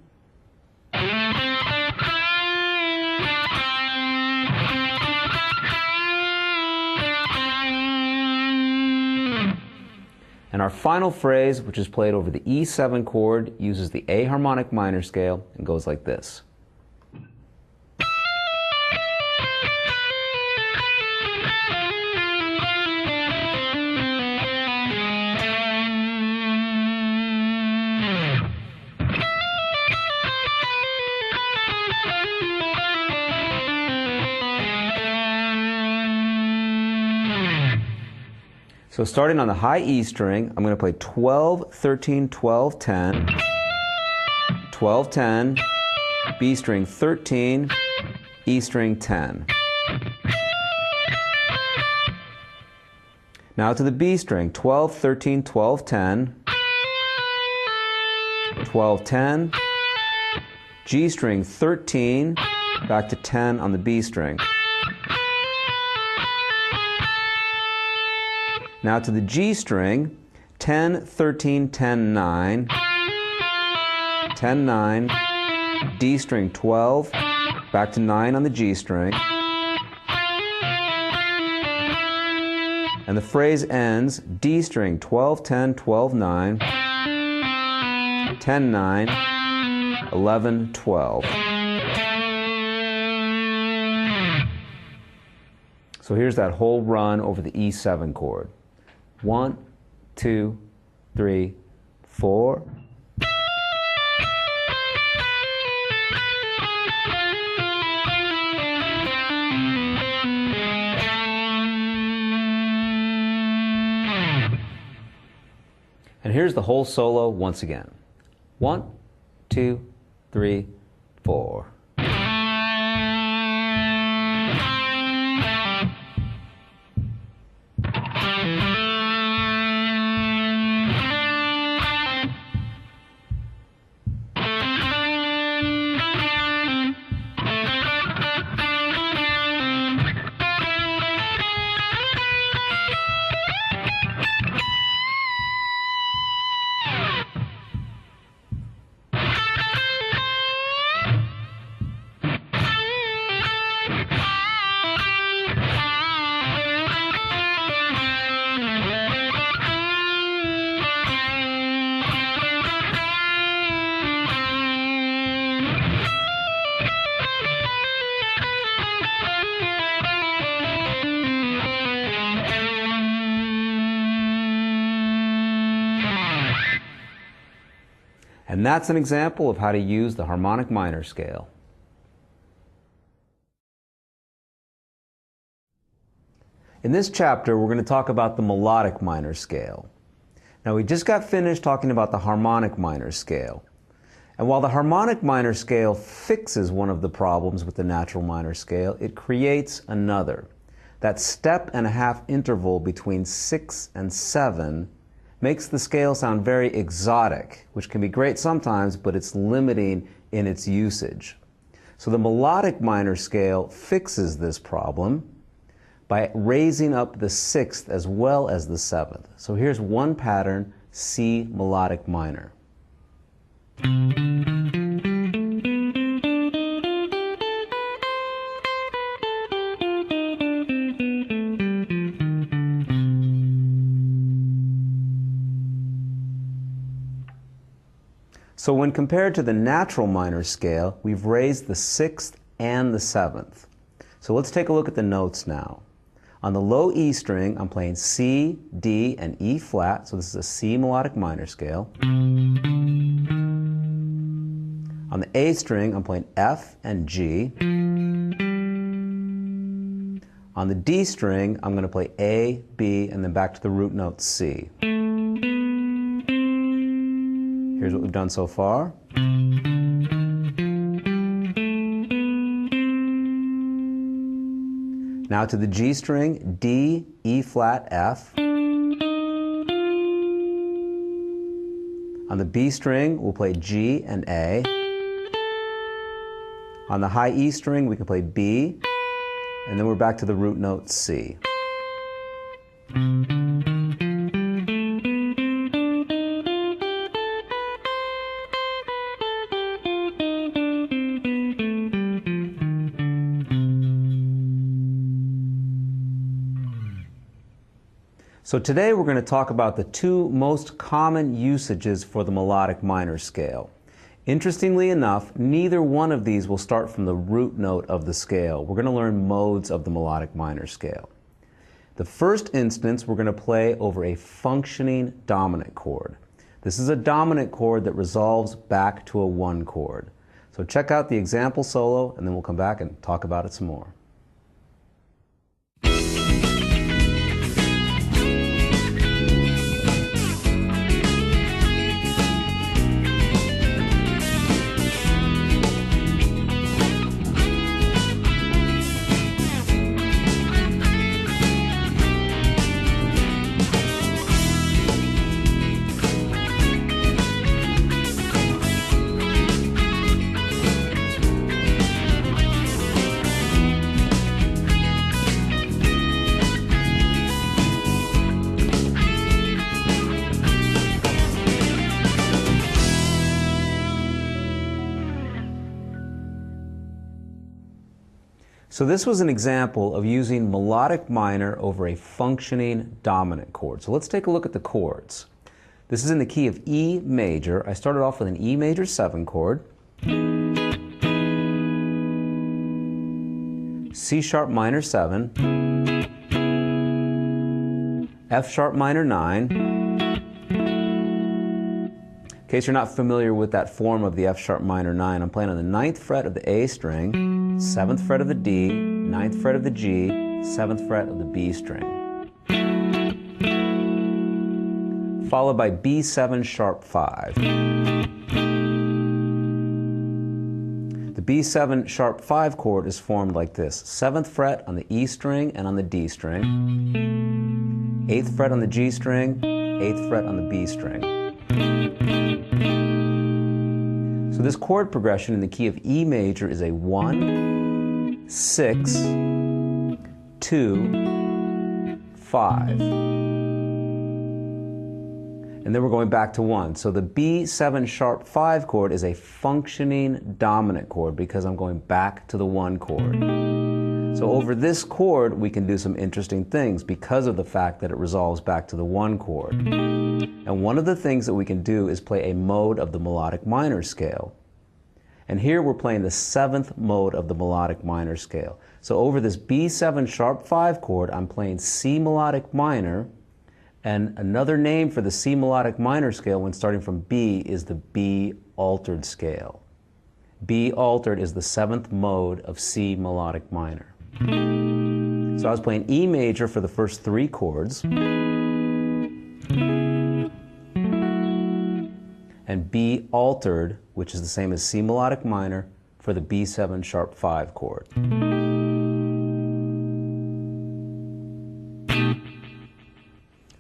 And our final phrase, which is played over the E7 chord, uses the A harmonic minor scale and goes like this. So starting on the high E string, I'm going to play 12, 13, 12, 10, 12, 10, B string 13, E string 10. Now to the B string, 12, 13, 12, 10, 12, 10, G string 13, back to 10 on the B string. Now to the G string, 10, 13, 10, 9, 10, 9, D string 12, back to 9 on the G string. And the phrase ends D string 12, 10, 12, 9, 10, 9, 11, 12. So here's that whole run over the E7 chord. 1, 2, 3, 4. And here's the whole solo once again. 1, 2, 3, 4. And that's an example of how to use the harmonic minor scale. In this chapter, we're going to talk about the melodic minor scale. Now, we just got finished talking about the harmonic minor scale. And while the harmonic minor scale fixes one of the problems with the natural minor scale, it creates another. That step and a half interval between 6 and 7 makes the scale sound very exotic, which can be great sometimes, but it's limiting in its usage. So the melodic minor scale fixes this problem by raising up the 6th as well as the 7th. So here's one pattern, C melodic minor. So when compared to the natural minor scale, we've raised the 6th and the 7th. So let's take a look at the notes now. On the low E string, I'm playing C, D, and E flat, so this is a C melodic minor scale. On the A string, I'm playing F and G. On the D string, I'm going to play A, B, and then back to the root note C. Here's what we've done so far. Now to the G string, D, E flat, F. On the B string, we'll play G and A. On the high E string, we can play B, and then we're back to the root note C. So today we're going to talk about the two most common usages for the melodic minor scale. Interestingly enough, neither one of these will start from the root note of the scale. We're going to learn modes of the melodic minor scale. The first instance, we're going to play over a functioning dominant chord. This is a dominant chord that resolves back to a 1 chord. So check out the example solo, and then we'll come back and talk about it some more. So this was an example of using melodic minor over a functioning dominant chord. So let's take a look at the chords. This is in the key of E major. I started off with an E major 7 chord, C sharp minor 7, F sharp minor 9. In case you're not familiar with that form of the F sharp minor 9, I'm playing on the 9th fret of the A string, 7th fret of the D, 9th fret of the G, 7th fret of the B string. Followed by B7 sharp 5. The B7 sharp 5 chord is formed like this. 7th fret on the E string and on the D string, 8th fret on the G string, 8th fret on the B string. So this chord progression in the key of E major is a 1, 6, 2, 5. And then we're going back to 1. So the B7 sharp 5 chord is a functioning dominant chord because I'm going back to the 1 chord. So over this chord, we can do some interesting things because of the fact that it resolves back to the 1 chord. And one of the things that we can do is play a mode of the melodic minor scale. And here we're playing the 7th mode of the melodic minor scale. So over this B7 sharp 5 chord, I'm playing C melodic minor, and another name for the C melodic minor scale when starting from B is the B altered scale. B altered is the 7th mode of C melodic minor. So I was playing E major for the first 3 chords, and B altered, which is the same as C melodic minor, for the B7 sharp 5 chord.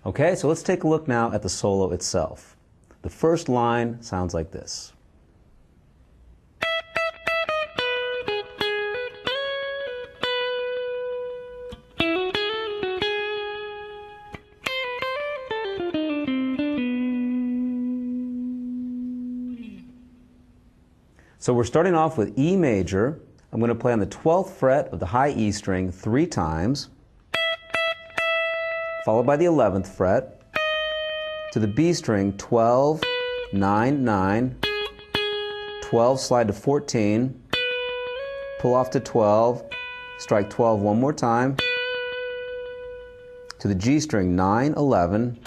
Okay, so let's take a look now at the solo itself. The first line sounds like this. So we're starting off with E major. I'm going to play on the 12th fret of the high E string 3 times, followed by the 11th fret, to the B string 12, 9, 9, 12, slide to 14, pull off to 12, strike 12 one more time, to the G string 9, 11,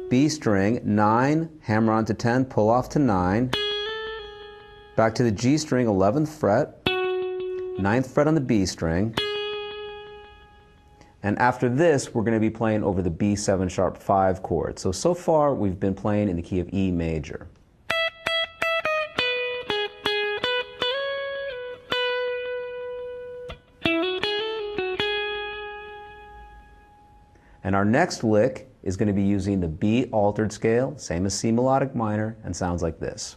B string 9, hammer on to 10, pull off to 9, back to the G string 11th fret, 9th fret on the B string, and after this we're going to be playing over the B7 sharp 5 chord. So far we've been playing in the key of E major. And our next lick is going to be using the B altered scale, same as C melodic minor, and sounds like this.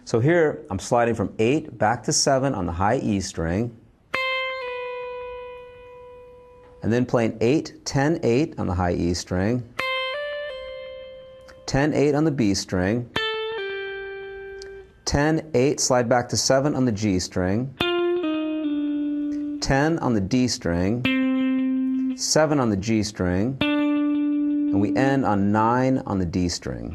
So here I'm sliding from 8 back to 7 on the high E string, and then playing 8, 10, 8 on the high E string, 10, 8 on the B string, 10, 8, slide back to 7 on the G string, 10 on the D string, 7 on the G string, and we end on 9 on the D string.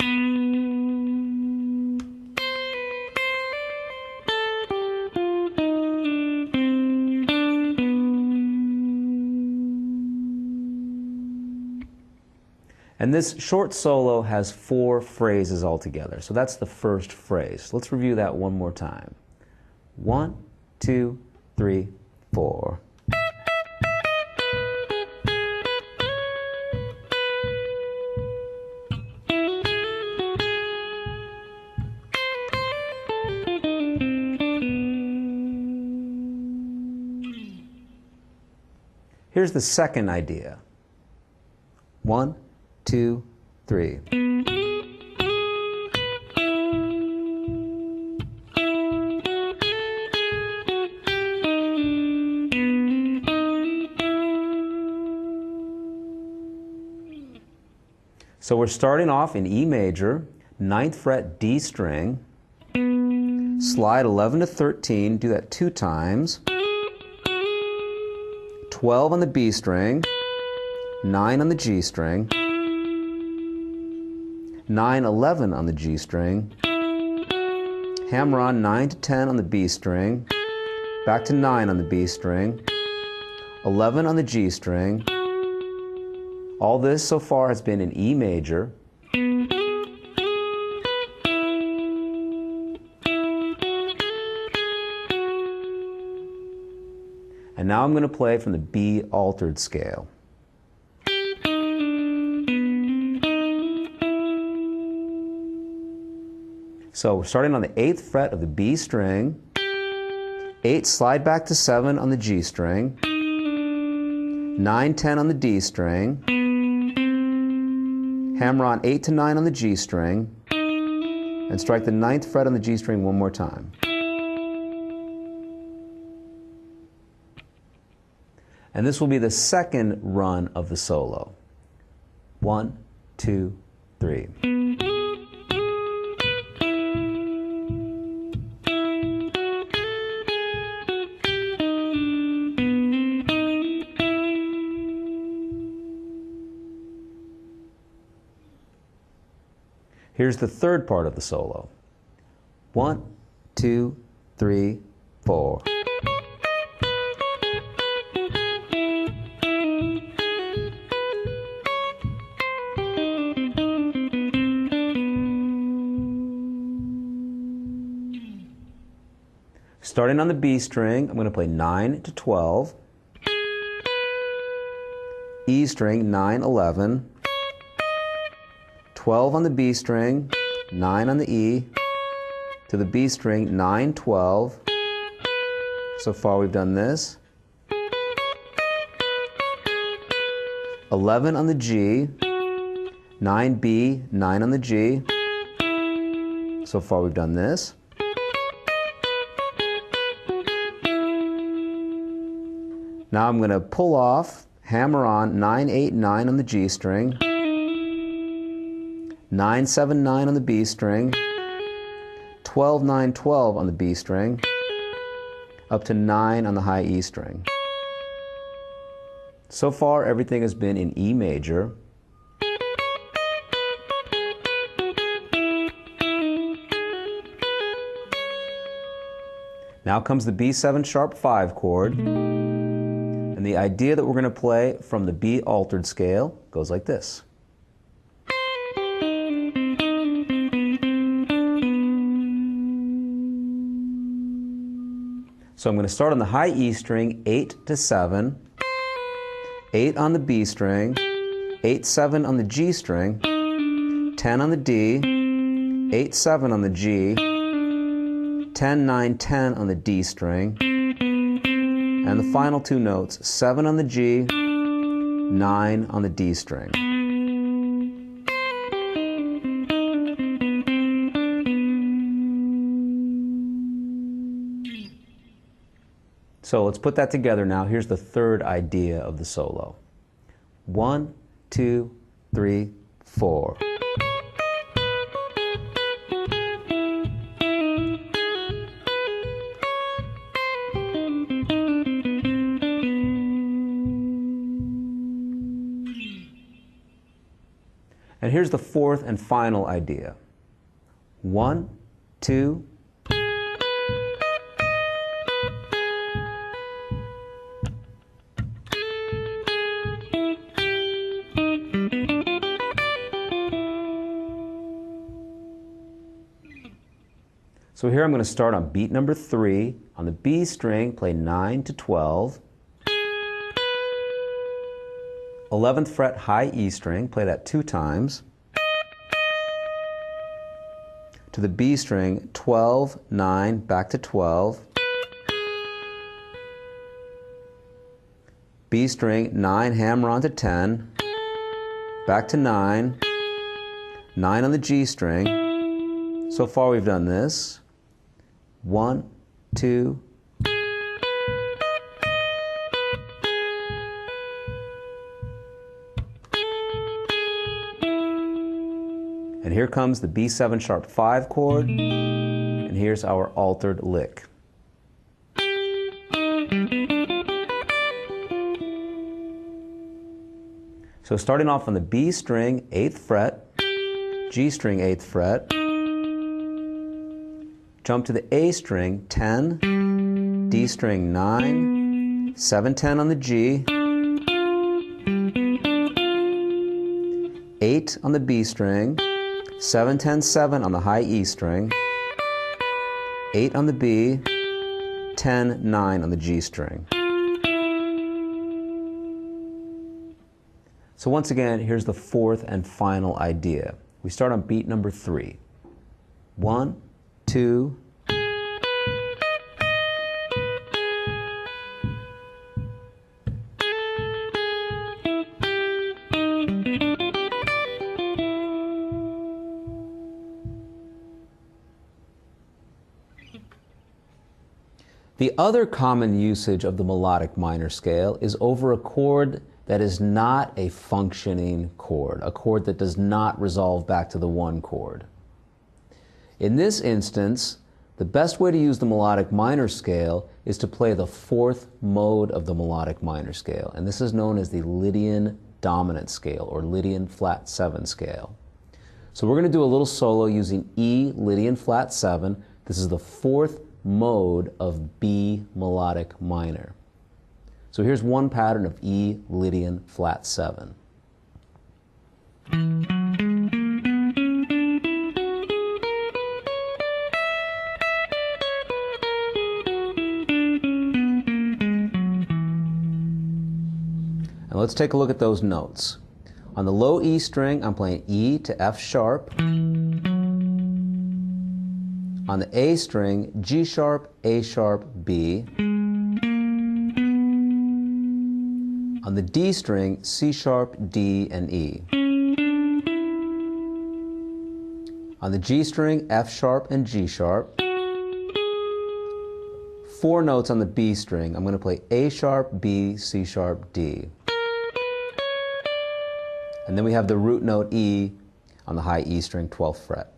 And this short solo has 4 phrases altogether. So that's the first phrase. Let's review that one more time. 1, 2, 3, 4. Here's the second idea. 1, 2, 3. So we're starting off in E major, 9th fret D string, slide 11 to 13, do that 2 times, 12 on the B string, 9 on the G string, 9, 11 on the G string, hammer on 9 to 10 on the B string, back to 9 on the B string, 11 on the G string. All this so far has been in E major. And now I'm going to play from the B altered scale. So we're starting on the 8th fret of the B string, 8, slide back to 7 on the G string, 9, 10 on the D string, hammer on 8 to 9 on the G string, and strike the 9th fret on the G string one more time. And this will be the second run of the solo. 1, 2, 3. Here's the third part of the solo. 1, 2, 3, 4. Starting on the B string, I'm going to play 9 to 12, E string 9, 11, 12 on the B string, 9 on the E, to the B string, 9, 12. So far we've done this. 11 on the G, 9 B, 9 on the G. So far we've done this. Now I'm going to pull off, hammer on 9, 8, 9 on the G string, 9, 7, 9 on the B string, 12, 9, 12 on the B string, up to 9 on the high E string. So far everything has been in E major. Now comes the B7 sharp 5 chord, and the idea that we're going to play from the B altered scale goes like this. So I'm going to start on the high E string, 8 to 7, 8 on the B string, 8, 7 on the G string, 10 on the D, 8, 7 on the G, 10, 9, 10 on the D string, and the final two notes, 7 on the G, 9 on the D string. So let's put that together now. Here's the third idea of the solo. 1, 2, 3, 4. And here's the fourth and final idea. 1, 2, so here I'm going to start on beat number 3. On the B string, play 9 to 12. 11th fret high E string, play that 2 times. To the B string, 12, 9, back to 12. B string, 9, hammer on to 10. Back to 9. 9 on the G string. So far we've done this. 1, 2, and here comes the B7 sharp 5 chord, and here's our altered lick. So starting off on the B string, 8th fret, G string 8th fret, jump to the A string, 10, D string 9, 7, 10 on the G, 8 on the B string, 7, 10, 7 on the high E string, 8 on the B, 10, 9 on the G string. So once again, here's the fourth and final idea. We start on beat number 3. 1, 2, the other common usage of the melodic minor scale is over a chord that is not a functioning chord, a chord that does not resolve back to the 1 chord. In this instance, the best way to use the melodic minor scale is to play the 4th mode of the melodic minor scale, and this is known as the Lydian dominant scale or Lydian flat 7 scale. So we're going to do a little solo using E Lydian flat 7. This is the 4th mode of B melodic minor. So here's one pattern of E Lydian flat 7. And let's take a look at those notes. On the low E string, I'm playing E to F sharp. On the A string, G sharp, A sharp, B. On the D string, C sharp, D, and E. On the G string, F sharp and G sharp. 4 notes on the B string. I'm going to play A sharp, B, C sharp, D. And then we have the root note E on the high E string, 12th fret.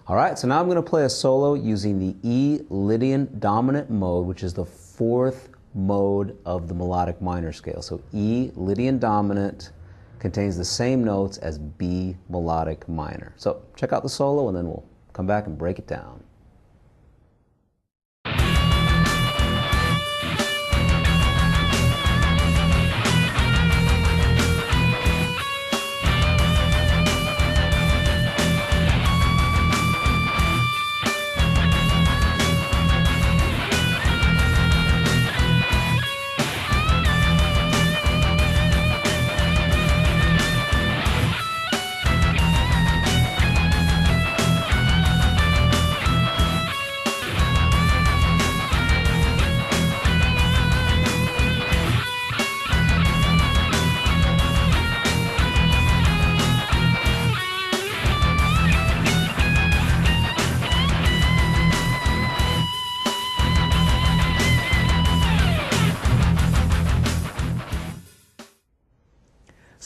All right, so now I'm going to play a solo using the E Lydian dominant mode, which is the fourth mode of the melodic minor scale. So E Lydian dominant contains the same notes as B melodic minor. So check out the solo and then we'll come back and break it down.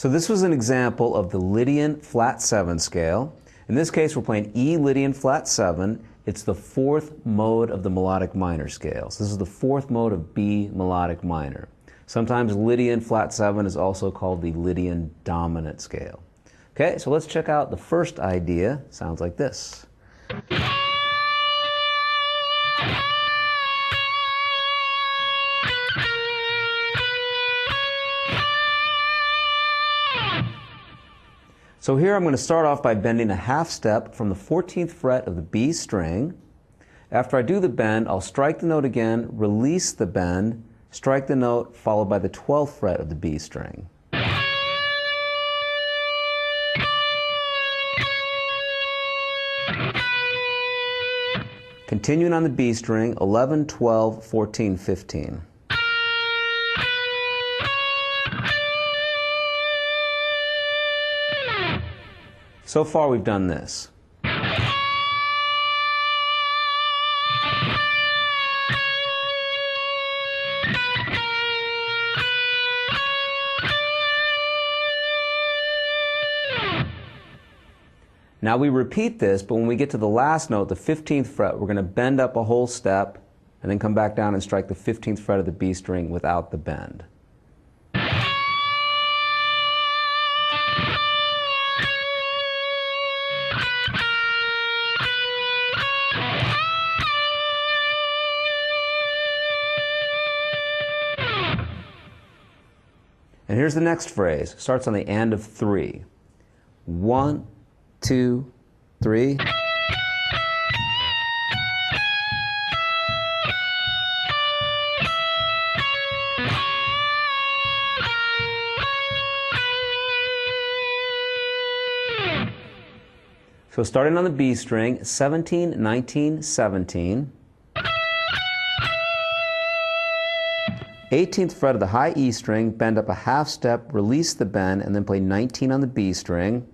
So this was an example of the Lydian flat 7 scale. In this case, we're playing E Lydian flat 7. It's the fourth mode of the melodic minor scale. So this is the fourth mode of B melodic minor. Sometimes Lydian flat 7 is also called the Lydian dominant scale. Okay, so let's check out the first idea. Sounds like this. So here I'm going to start off by bending a half step from the 14th fret of the B string. After I do the bend, I'll strike the note again, release the bend, strike the note, followed by the 12th fret of the B string. Continuing on the B string, 11, 12, 14, 15. So far we've done this. Now we repeat this, but when we get to the last note, the 15th fret, we're going to bend up a whole step and then come back down and strike the 15th fret of the B string without the bend. And here's the next phrase. Starts on the end of 3. 1, 2, 3. So starting on the B string, 17, 19, 17. 18th fret of the high E string, bend up a half step, release the bend, and then play 19 on the B string.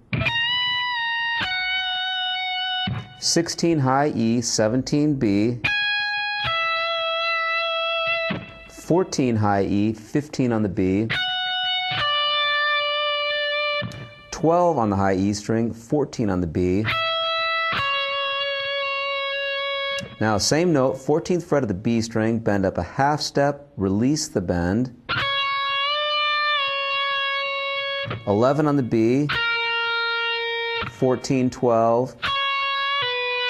16 high E, 17 B. 14 high E, 15 on the B. 12 on the high E string, 14 on the B. Now, same note, 14th fret of the B string, bend up a half step, release the bend. 11 on the B, 14, 12,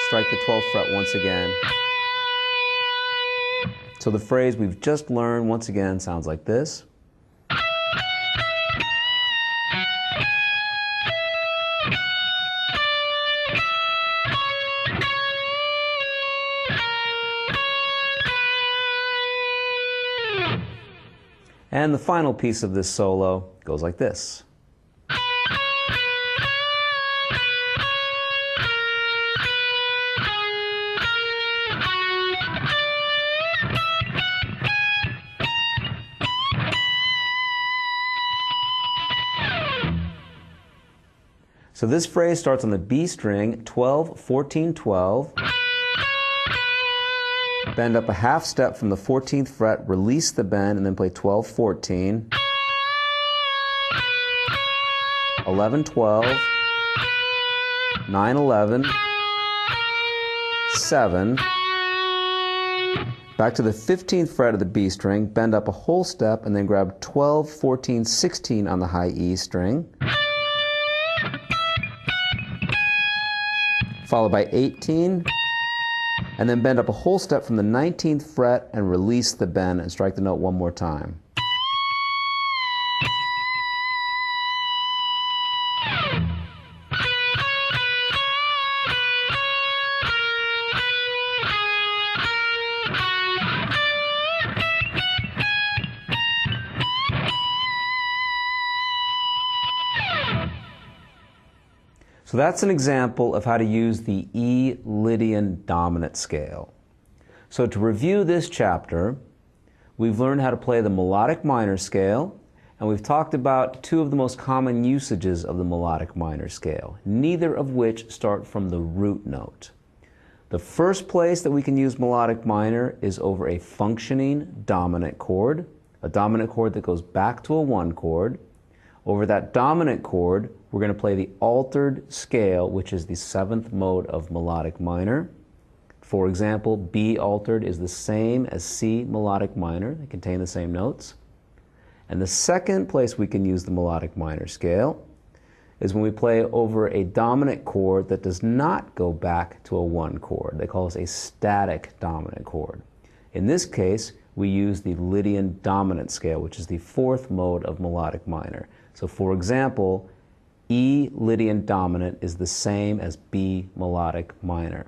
strike the 12th fret once again. So the phrase we've just learned once again sounds like this. And the final piece of this solo goes like this. So this phrase starts on the B string, 12, 14, 12. Bend up a half step from the 14th fret, release the bend, and then play 12, 14. 11, 12. 9, 11. 7, back to the 15th fret of the B string, bend up a whole step, and then grab 12, 14, 16 on the high E string, followed by 18, and then bend up a whole step from the 19th fret and release the bend and strike the note one more time. So that's an example of how to use the E Lydian dominant scale. So to review this chapter, we've learned how to play the melodic minor scale, and we've talked about two of the most common usages of the melodic minor scale, neither of which start from the root note. The first place that we can use melodic minor is over a functioning dominant chord, a dominant chord that goes back to a 1 chord. Over that dominant chord, we're going to play the altered scale, which is the 7th mode of melodic minor. For example, B altered is the same as C melodic minor. They contain the same notes. And the second place we can use the melodic minor scale is when we play over a dominant chord that does not go back to a 1 chord. They call this a static dominant chord. In this case, we use the Lydian dominant scale, which is the 4th mode of melodic minor. So for example, E Lydian dominant is the same as B melodic minor.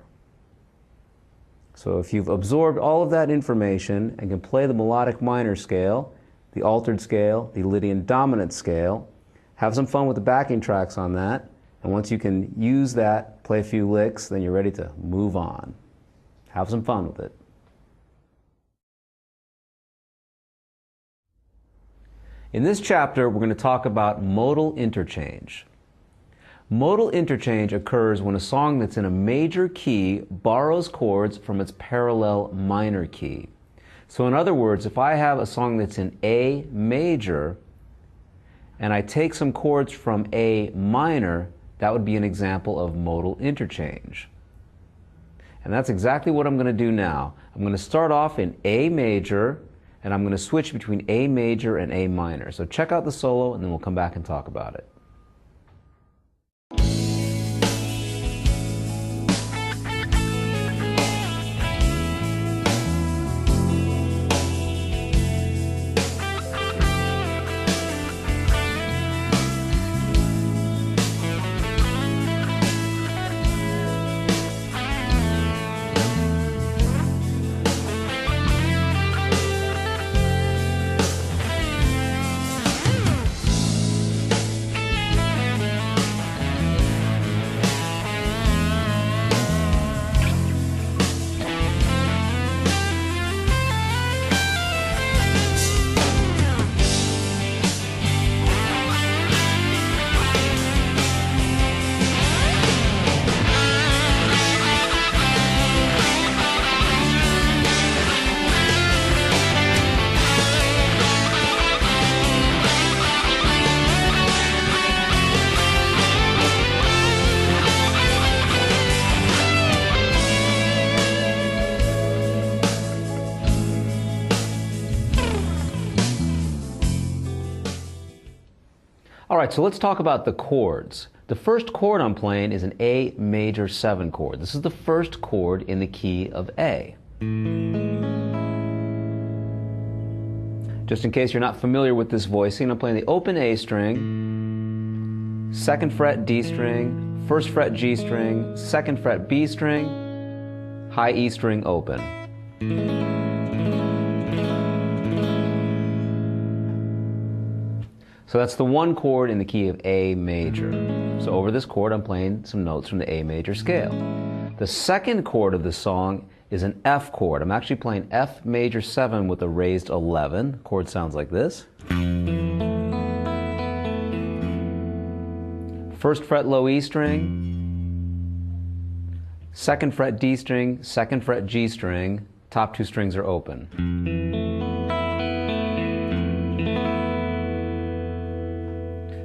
So if you've absorbed all of that information and can play the melodic minor scale, the altered scale, the Lydian dominant scale, have some fun with the backing tracks on that, and once you can use that, play a few licks, then you're ready to move on. Have some fun with it. In this chapter, we're going to talk about modal interchange. Modal interchange occurs when a song that's in a major key borrows chords from its parallel minor key. So in other words, if I have a song that's in A major and I take some chords from A minor, that would be an example of modal interchange. And that's exactly what I'm going to do now. I'm going to start off in A major, and I'm going to switch between A major and A minor. So check out the solo, and then we'll come back and talk about it. All right, so let's talk about the chords. The first chord I'm playing is an A major 7 chord. This is the first chord in the key of A. Just in case you're not familiar with this voicing, I'm playing the open A string, 2nd fret D string, 1st fret G string, 2nd fret B string, high E string open. So that's the one chord in the key of A major. So over this chord, I'm playing some notes from the A major scale. The second chord of the song is an F chord. I'm actually playing F major 7 with a raised 11. The chord sounds like this. 1st fret low E string, 2nd fret D string, 2nd fret G string, top 2 strings are open.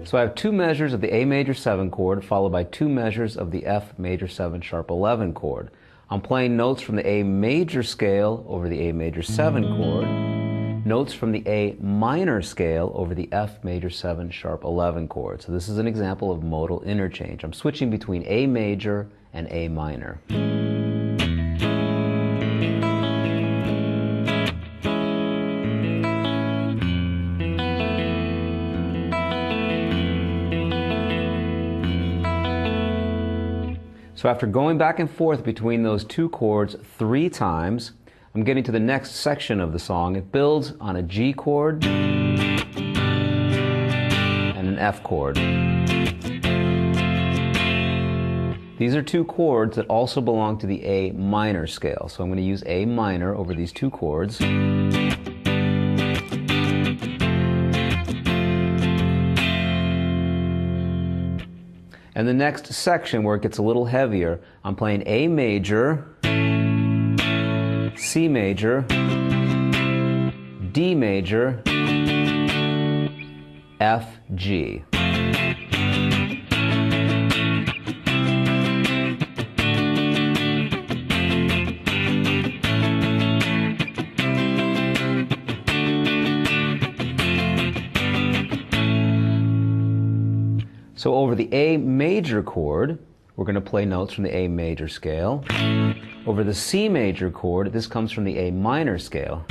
So I have 2 measures of the A major 7 chord followed by 2 measures of the F major 7 sharp 11 chord. I'm playing notes from the A major scale over the A major 7 chord, notes from the A minor scale over the F major 7 sharp 11 chord. So this is an example of modal interchange. I'm switching between A major and A minor. So after going back and forth between those two chords 3 times, I'm getting to the next section of the song. It builds on a G chord and an F chord. These are two chords that also belong to the A minor scale. So I'm going to use A minor over these two chords. And the next section, where it gets a little heavier, I'm playing A major, C major, D major, F, G. So over the A major chord, we're going to play notes from the A major scale. Over the C major chord, this comes from the A minor scale.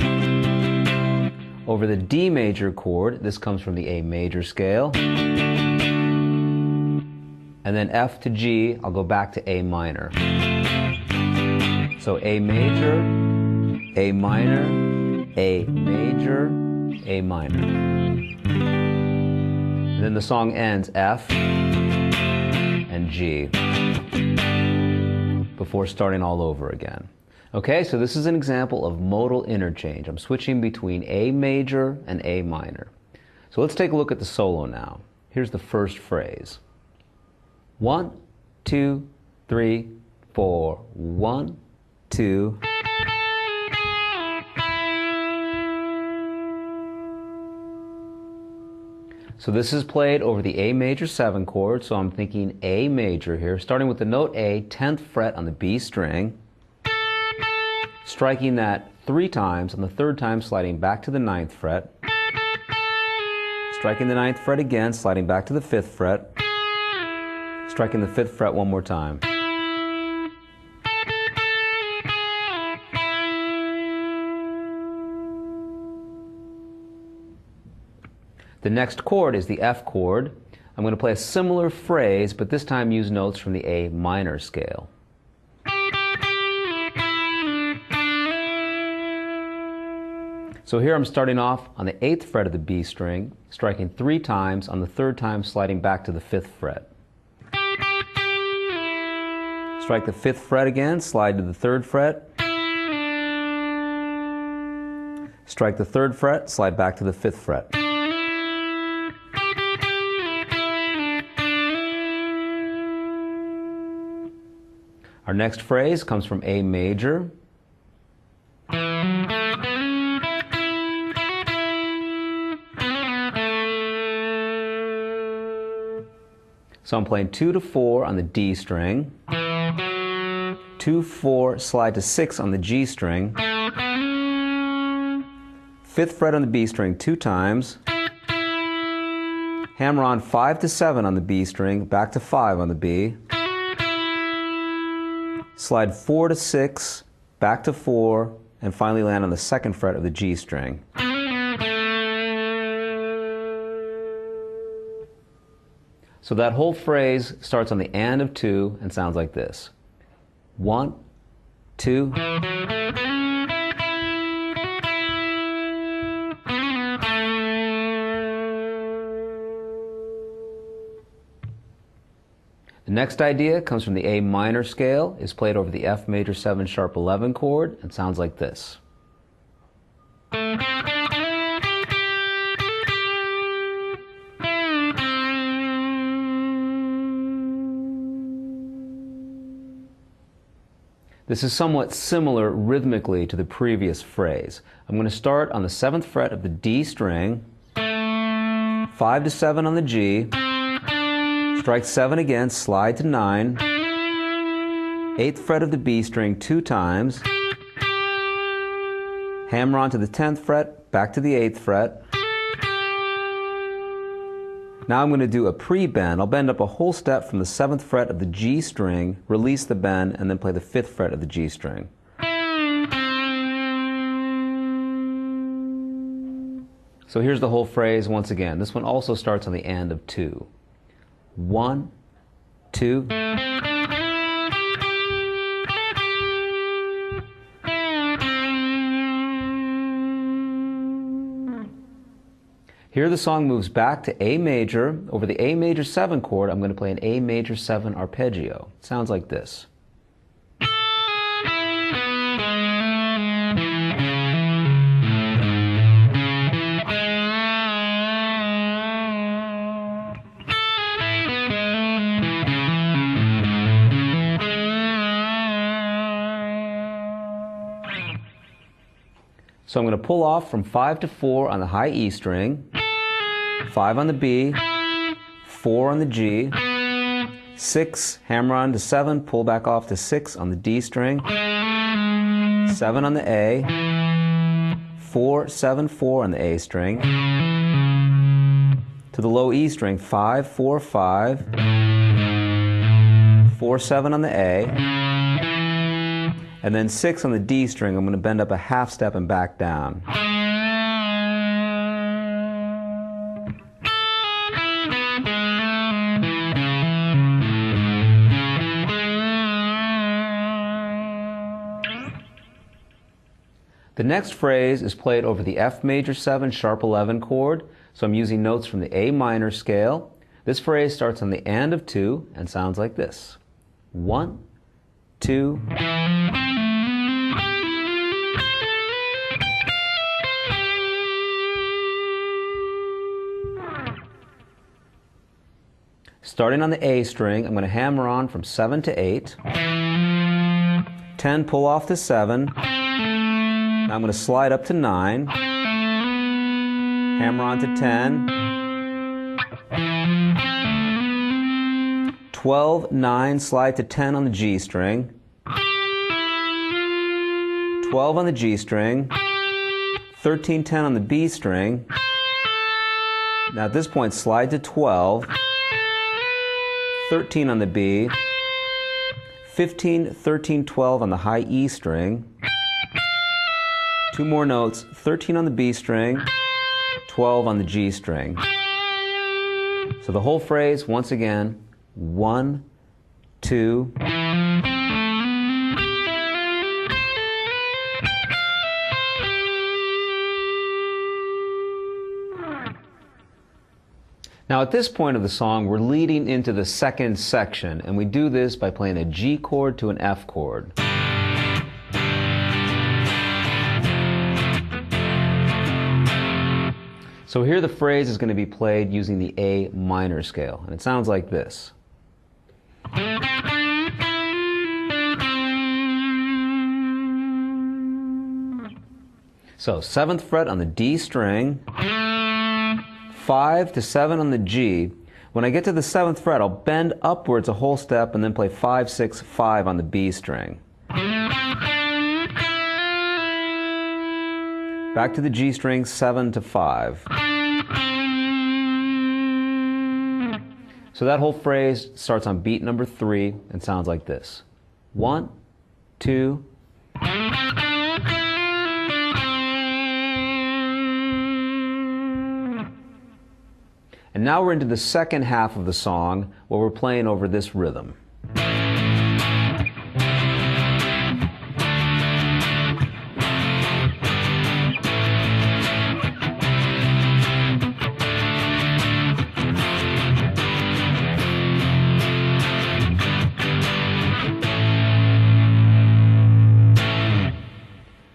Over the D major chord, this comes from the A major scale. And then F to G, I'll go back to A minor. So A major, A minor, A major, A minor. And then the song ends F and G before starting all over again. Okay, so this is an example of modal interchange. I'm switching between A major and A minor. So let's take a look at the solo now. Here's the first phrase. 1, 2, 3, 4. 1, 2. So this is played over the A major 7 chord, so I'm thinking A major here, starting with the note A, 10th fret on the B string, striking that 3 times, on the 3rd time sliding back to the 9th fret, striking the 9th fret again, sliding back to the 5th fret, striking the 5th fret one more time. The next chord is the F chord. I'm going to play a similar phrase, but this time use notes from the A minor scale. So here I'm starting off on the 8th fret of the B string, striking 3 times, on the 3rd time sliding back to the 5th fret. Strike the 5th fret again, slide to the 3rd fret. Strike the 3rd fret, slide back to the 5th fret. Our next phrase comes from A major. So I'm playing 2 to 4 on the D string, 2, 4, slide to 6 on the G string, 5th fret on the B string 2 times, hammer on 5 to 7 on the B string, back to 5 on the B, slide 4 to 6, back to 4, and finally land on the 2nd fret of the G string. So that whole phrase starts on the and of 2 and sounds like this. 1, 2. The next idea comes from the A minor scale, is played over the F major 7 sharp 11 chord, and sounds like this. This is somewhat similar rhythmically to the previous phrase. I'm going to start on the 7th fret of the D string, 5 to 7 on the G, strike 7 again, slide to 9, 8th fret of the B string 2 times, hammer on to the 10th fret, back to the 8th fret. Now I'm going to do a pre-bend. I'll bend up a whole step from the 7th fret of the G string, release the bend, and then play the 5th fret of the G string. So here's the whole phrase once again. This one also starts on the end of 2. 1, 2. Here the song moves back to A major. Over the A major 7 chord, I'm going to play an A major 7 arpeggio. It sounds like this. So I'm going to pull off from 5 to 4 on the high E string, 5 on the B, 4 on the G, 6, hammer on to 7, pull back off to 6 on the D string, 7 on the A, 4, 7, 4 on the A string, to the low E string, 5, 4, 5, 4, 7 on the A, and then 6 on the D string. I'm going to bend up a half step and back down. The next phrase is played over the F major 7 sharp 11 chord, so I'm using notes from the A minor scale. This phrase starts on the and of 2 and sounds like this. 1, 2. Starting on the A string, I'm going to hammer on from 7 to 8. 10, pull off to 7. Now I'm going to slide up to 9. Hammer on to 10. 12, 9, slide to 10 on the G string. 12 on the G string. 13, 10 on the B string. Now at this point, slide to 12. 13 on the B, 15, 13, 12 on the high E string, 2 more notes, 13 on the B string, 12 on the G string. So the whole phrase, once again, 1, 2, Now at this point of the song, we're leading into the second section, and we do this by playing a G chord to an F chord. So here the phrase is going to be played using the A minor scale, and it sounds like this. So 7th fret on the D string, 5 to 7 on the G. When I get to the 7th fret, I'll bend upwards a whole step and then play 5, 6, 5 on the B string. Back to the G string, 7 to 5. So that whole phrase starts on beat number 3 and sounds like this. 1, 2, and now we're into the second half of the song where we're playing over this rhythm.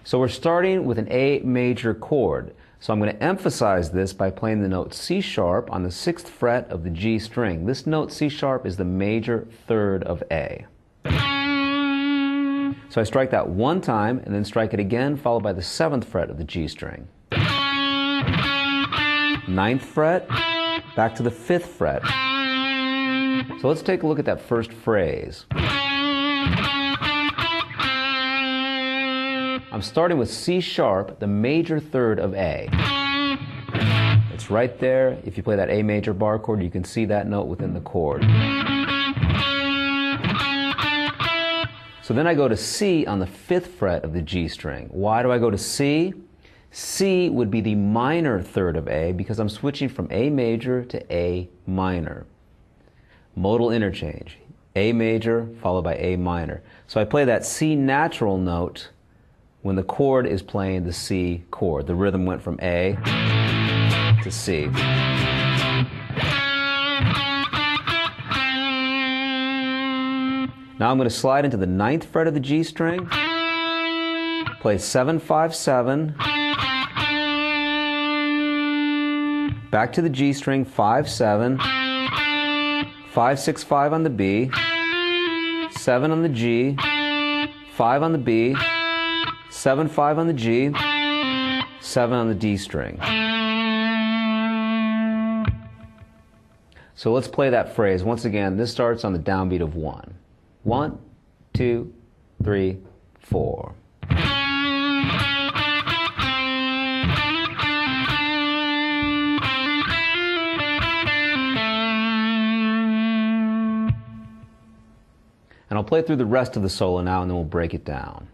So we're starting with an A major chord. So I'm going to emphasize this by playing the note C sharp on the 6th fret of the G string. This note C sharp is the major 3rd of A. So I strike that one time and then strike it again, followed by the 7th fret of the G string. 9th fret, back to the 5th fret. So let's take a look at that first phrase. I'm starting with C sharp, the major third of A. It's right there. If you play that A major bar chord, you can see that note within the chord. So then I go to C on the 5th fret of the G string. Why do I go to C? C would be the minor third of A because I'm switching from A major to A minor. Modal interchange. A major followed by A minor. So I play that C natural note when the chord is playing the C chord. The rhythm went from A to C. Now I'm going to slide into the 9th fret of the G string, play 7, 5, 7, back to the G string, 5, 7, 5, 6, 5 on the B, 7 on the G, 5 on the B, 7, 5 on the G, 7 on the D string. So let's play that phrase. Once again, this starts on the downbeat of 1. 1, 2, 3, 4. And I'll play through the rest of the solo now, and then we'll break it down.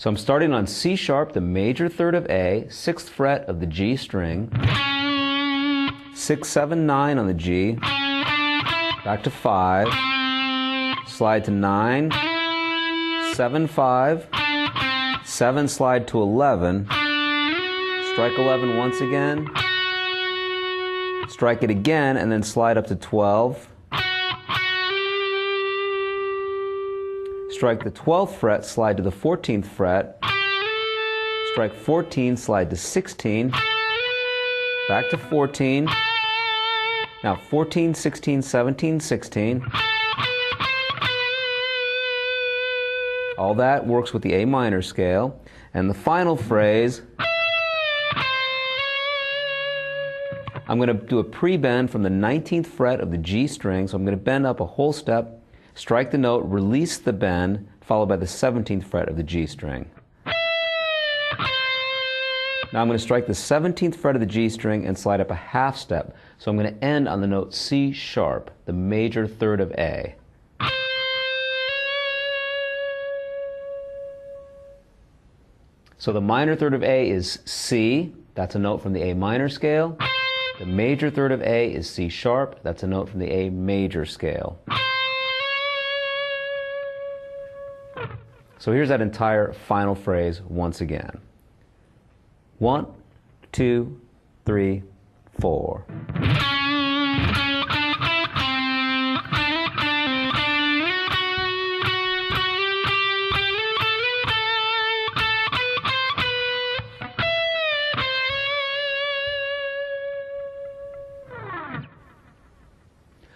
So I'm starting on C sharp, the major third of A, 6th fret of the G string, 6, 7, 9 on the G, back to 5, slide to 9, 7, 5, 7, slide to 11, strike 11 once again, strike it again, and then slide up to 12, strike the 12th fret, slide to the 14th fret, strike 14, slide to 16, back to 14, now 14, 16, 17, 16. All that works with the A minor scale. And the final phrase, I'm going to do a pre-bend from the 19th fret of the G string, so I'm going to bend up a whole step, strike the note, release the bend, followed by the 17th fret of the G string. Now I'm going to strike the 17th fret of the G string and slide up a half step. So I'm going to end on the note C sharp, the major third of A. So the minor third of A is C, that's a note from the A minor scale. The major third of A is C sharp, that's a note from the A major scale. So here's that entire final phrase once again. 1, 2, 3, 4.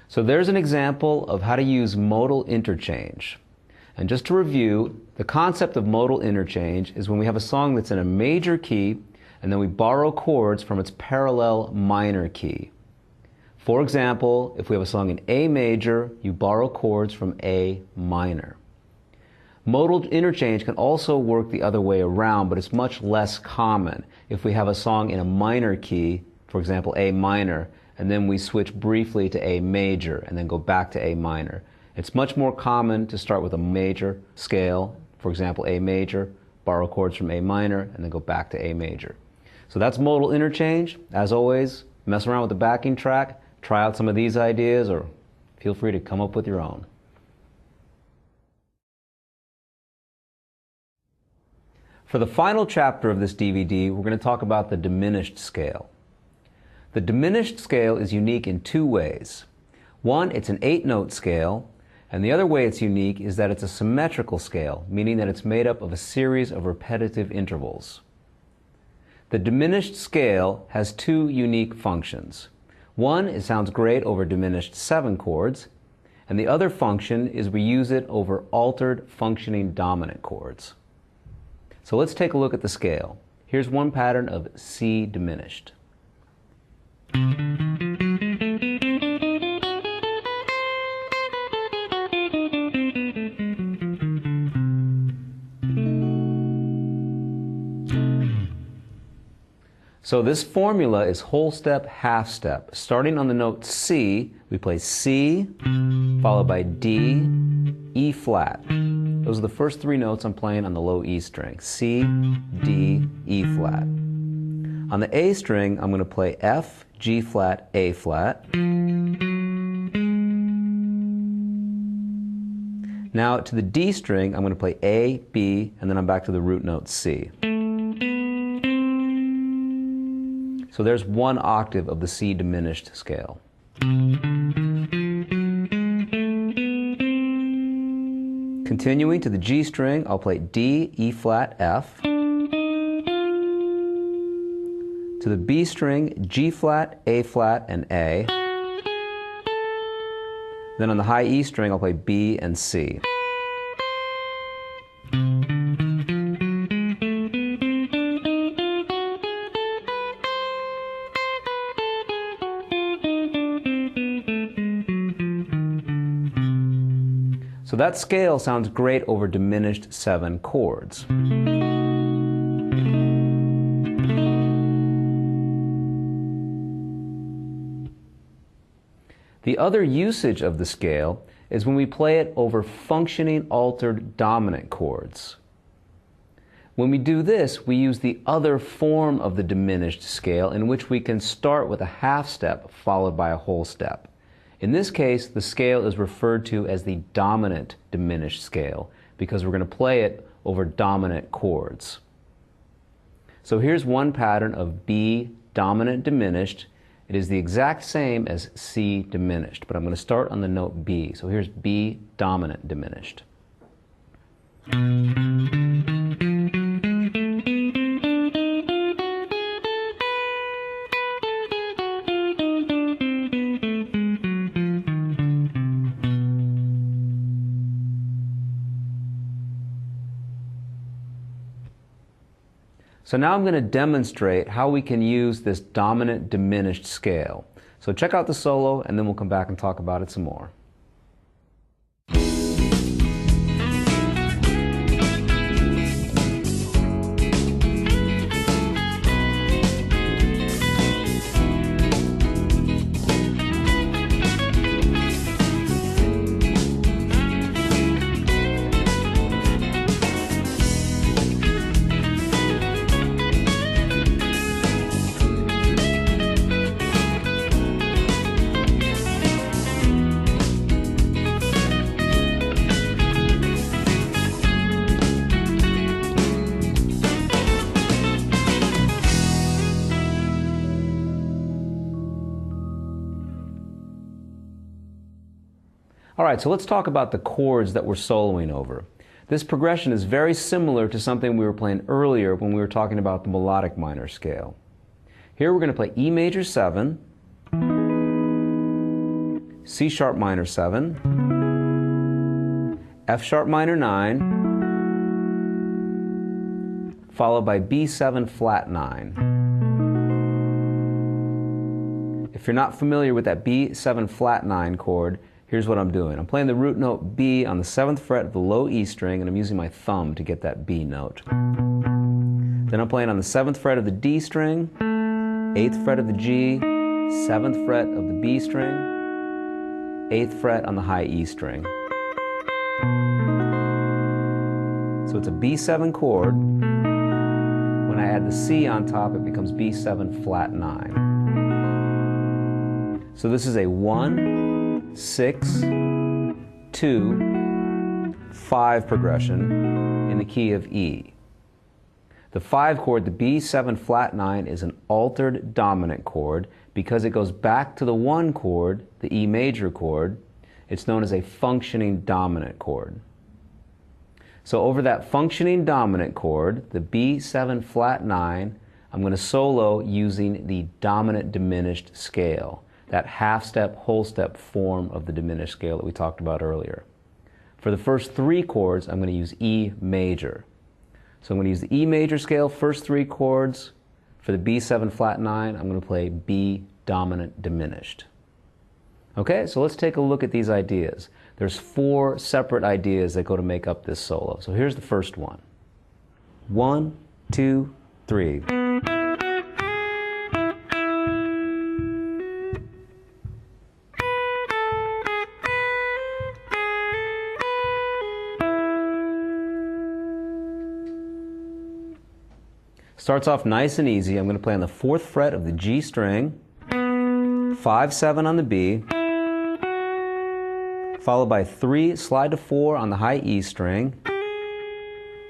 So there's an example of how to use modal interchange. And just to review, the concept of modal interchange is when we have a song that's in a major key and then we borrow chords from its parallel minor key. For example, if we have a song in A major, you borrow chords from A minor. Modal interchange can also work the other way around, but it's much less common. If we have a song in a minor key, for example A minor, and then we switch briefly to A major and then go back to A minor. It's much more common to start with a major scale, for example A major, borrow chords from A minor, and then go back to A major. So that's modal interchange. As always, mess around with the backing track, try out some of these ideas, or feel free to come up with your own. For the final chapter of this DVD, we're going to talk about the diminished scale. The diminished scale is unique in two ways. One, it's an 8-note scale, and the other way it's unique is that it's a symmetrical scale, meaning that it's made up of a series of repetitive intervals. The diminished scale has two unique functions. One, it sounds great over diminished 7 chords, and the other function is we use it over altered functioning dominant chords. So let's take a look at the scale. Here's one pattern of C diminished. So this formula is whole step, half step. Starting on the note C, we play C, followed by D, E flat. Those are the first three notes I'm playing on the low E string. C, D, E flat. On the A string, I'm going to play F, G flat, A flat. Now to the D string, I'm going to play A, B, and then I'm back to the root note C. So there's one octave of the C diminished scale. Continuing to the G string, I'll play D, E flat, F. To the B string, G flat, A flat, and A. Then on the high E string, I'll play B and C. So that scale sounds great over diminished 7 chords. The other usage of the scale is when we play it over functioning altered dominant chords. When we do this, we use the other form of the diminished scale in which we can start with a half step followed by a whole step. In this case, the scale is referred to as the dominant diminished scale because we're going to play it over dominant chords. So here's one pattern of B dominant diminished. It is the exact same as C diminished, but I'm going to start on the note B. So here's B dominant diminished. So now I'm going to demonstrate how we can use this dominant diminished scale. So check out the solo and then we'll come back and talk about it some more. All right, so let's talk about the chords that we're soloing over. This progression is very similar to something we were playing earlier when we were talking about the melodic minor scale. Here we're going to play E major 7, C sharp minor 7, F sharp minor 9, followed by B7 flat 9. If you're not familiar with that B7 flat 9 chord, here's what I'm doing. I'm playing the root note B on the 7th fret of the low E string, and I'm using my thumb to get that B note. Then I'm playing on the 7th fret of the D string, 8th fret of the G, 7th fret of the B string, 8th fret on the high E string. So it's a B7 chord. When I add the C on top, it becomes B7 flat 9. So this is a 1, 6, 2, 5 progression in the key of E. The 5 chord, the B7 flat 9, is an altered dominant chord because it goes back to the 1 chord, the E major chord. It's known as a functioning dominant chord. So over that functioning dominant chord, the B7 flat 9, I'm going to solo using the dominant diminished scale, that half step, whole step form of the diminished scale that we talked about earlier. For the first 3 chords, I'm going to use E major. So I'm going to use the E major scale, first three chords. For the B7 flat 9, I'm going to play B dominant diminished. Okay, so let's take a look at these ideas. There's 4 separate ideas that go to make up this solo. So here's the first one. 1, 2, 3. Starts off nice and easy. I'm going to play on the 4th fret of the G string, 5, 7 on the B, followed by 3, slide to 4 on the high E string,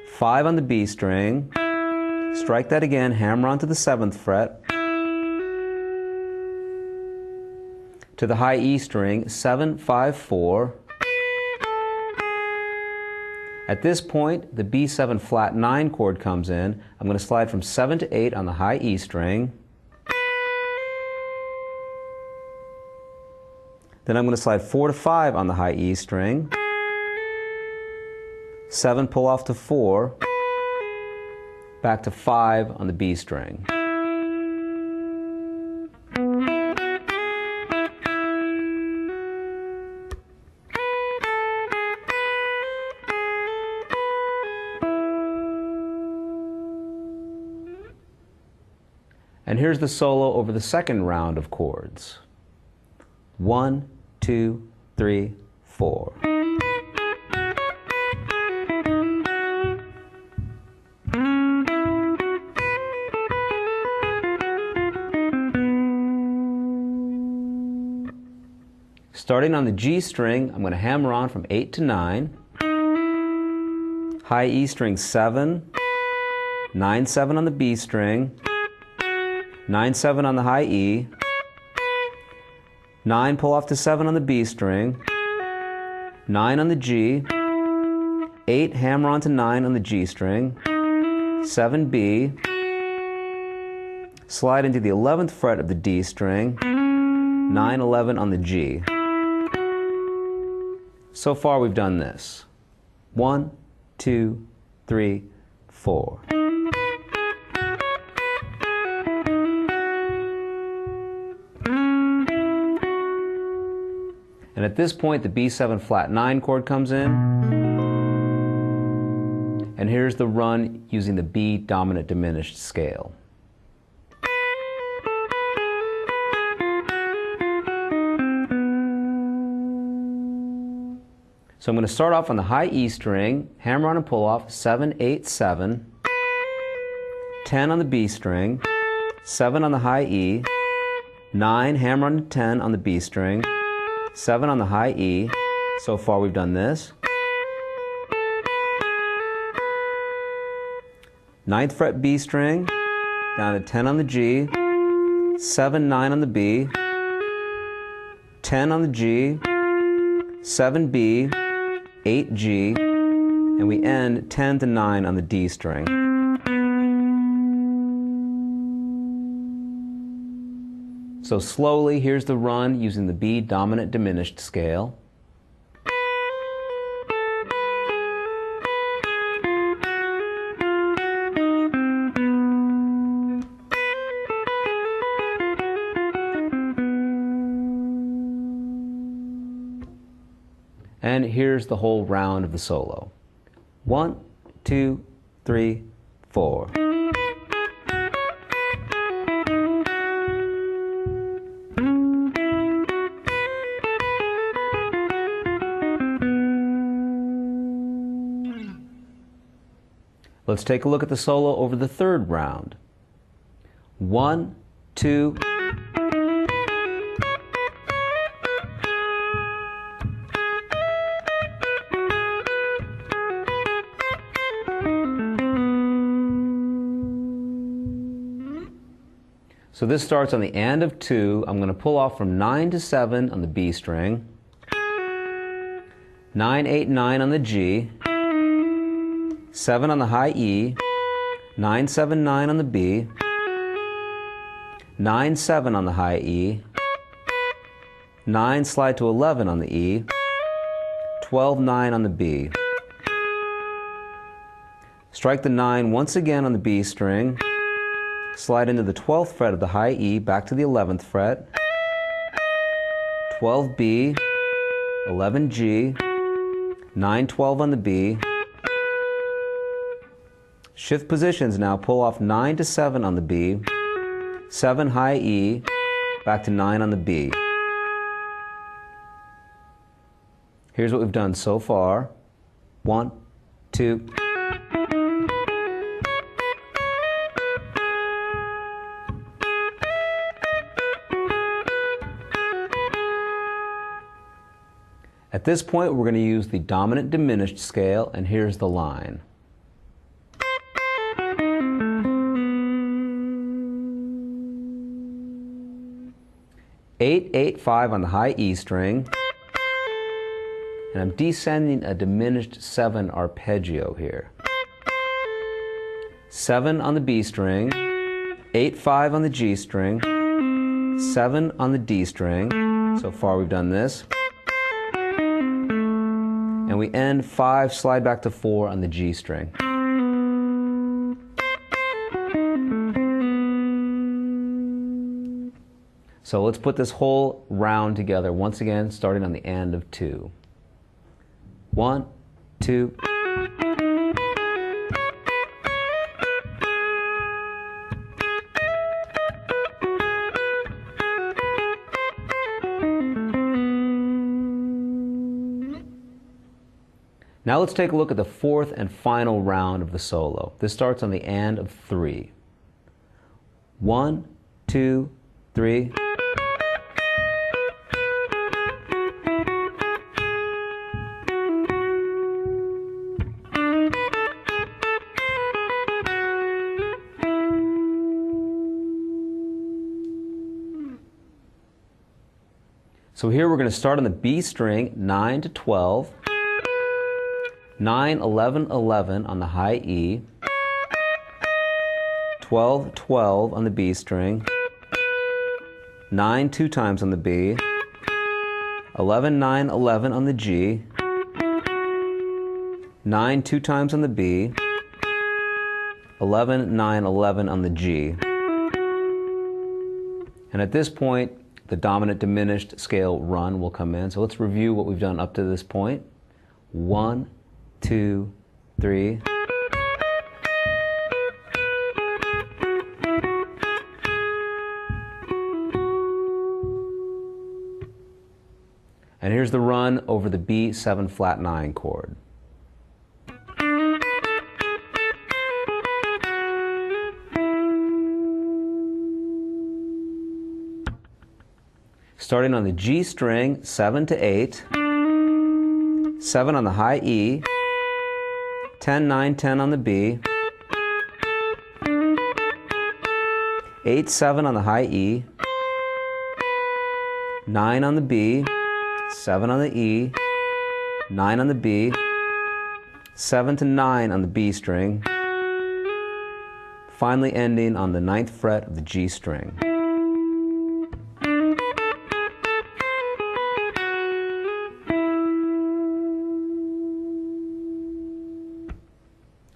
5 on the B string, strike that again, hammer onto the 7th fret, to the high E string, 7, 5, 4. At this point, the B7 flat 9 chord comes in. I'm going to slide from 7 to 8 on the high E string. Then I'm going to slide 4 to 5 on the high E string. 7, pull off to 4. Back to 5 on the B string. And here's the solo over the second round of chords. 1, 2, 3, 4. Starting on the G string, I'm going to hammer on from 8 to 9. High E string 7, 9, 7 on the B string, 9, 7 on the high E, 9, pull off to 7 on the B string, 9 on the G, 8, hammer on to 9 on the G string, 7 B, slide into the 11th fret of the D string, 9, 11 on the G. So far we've done this. 1, 2, 3, 4. And at this point, the B7 flat 9 chord comes in. And here's the run using the B dominant diminished scale. So I'm going to start off on the high E string, hammer on and pull off, 7, 8, 7, 10 on the B string, 7 on the high E, 9, hammer on to 10 on the B string, 7 on the high E. So far we've done this. 9th fret B string, down to 10 on the G, 7, 9 on the B, 10 on the G, 7 B, 8 G, and we end 10 to 9 on the D string. So slowly, here's the run using the B dominant diminished scale. And here's the whole round of the solo. 1, 2, 3, 4. Let's take a look at the solo over the third round. 1, 2. So this starts on the and of 2. I'm going to pull off from 9 to 7 on the B string, 9, 8, 9 on the G, 7 on the high E, 9, 7, 9 on the B, 9, 7 on the high E, 9, slide to 11 on the E, 12, 9 on the B. Strike the 9 once again on the B string. Slide into the 12th fret of the high E, back to the 11th fret. 12B, 11G, 9, 12 on the B. Shift positions now, pull off 9 to 7 on the B, 7 high E, back to 9 on the B. Here's what we've done so far. 1, 2. At this point, we're going to use the dominant diminished scale, and here's the line. Eight, 8, 5 on the high E string, and I'm descending a diminished 7 arpeggio here. 7 on the B string, 8, 5 on the G string, 7 on the D string. So far we've done this. And we end 5, slide back to 4 on the G string. So let's put this whole round together once again, starting on the end of 2. 1, 2. Now let's take a look at the fourth and final round of the solo. This starts on the and of 3. 1, 2, 3. So here we're going to start on the B string, 9 to 12. 9, 11, 11 on the high E, 12, 12 on the B string, 9 2 times on the B, 11, 9, 11 on the G, 9 2 times on the B, 11, 9, 11 on the G. And at this point, the dominant diminished scale run will come in. So let's review what we've done up to this point. 1, 2, 3. And here's the run over the B7 flat 9 chord. Starting on the G string, 7 to 8, 7 on the high E, 10, 9, 10 on the B, 8, 7 on the high E, 9 on the B, 7 on the E, 9 on the B, 7 to 9 on the B string, finally ending on the 9th fret of the G string.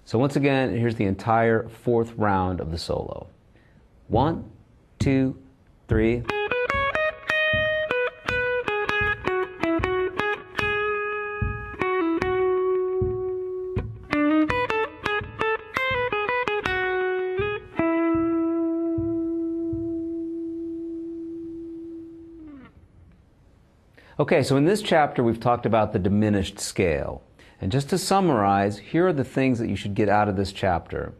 So once again, here's the entire fourth round of the solo. 1, 2, 3. Okay, so in this chapter we've talked about the diminished scale. And just to summarize, here are the things that you should get out of this chapter.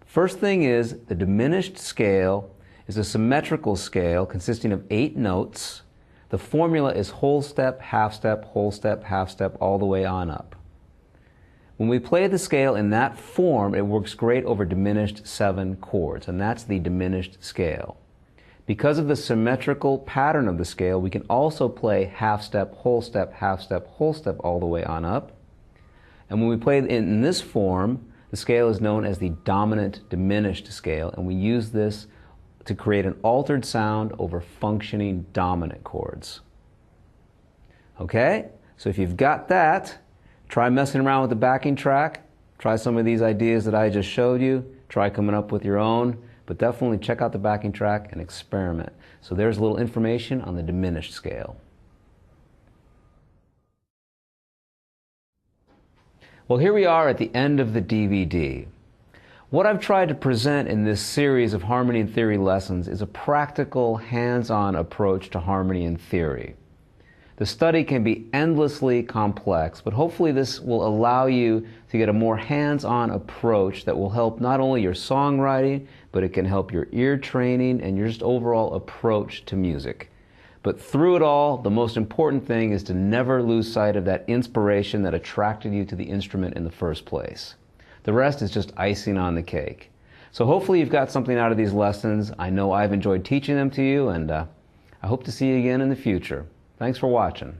First thing is, the diminished scale is a symmetrical scale consisting of 8 notes. The formula is whole step, half step, whole step, half step, all the way on up. When we play the scale in that form, it works great over diminished 7 chords, and that's the diminished scale. Because of the symmetrical pattern of the scale, we can also play half step, whole step, half step, whole step, all the way on up. And when we play in this form, the scale is known as the dominant diminished scale, and we use this to create an altered sound over functioning dominant chords. Okay? So if you've got that, try messing around with the backing track, Try some of these ideas that I just showed you. Try coming up with your own, but definitely check out the backing track and experiment. So there's a little information on the diminished scale. Well, here we are at the end of the DVD. What I've tried to present in this series of harmony and theory lessons is a practical, hands-on approach to harmony and theory. The study can be endlessly complex, but hopefully this will allow you to get a more hands-on approach that will help not only your songwriting, but it can help your ear training and your just overall approach to music. But through it all, the most important thing is to never lose sight of that inspiration that attracted you to the instrument in the first place. The rest is just icing on the cake. So hopefully you've got something out of these lessons. I know I've enjoyed teaching them to you, and I hope to see you again in the future. Thanks for watching.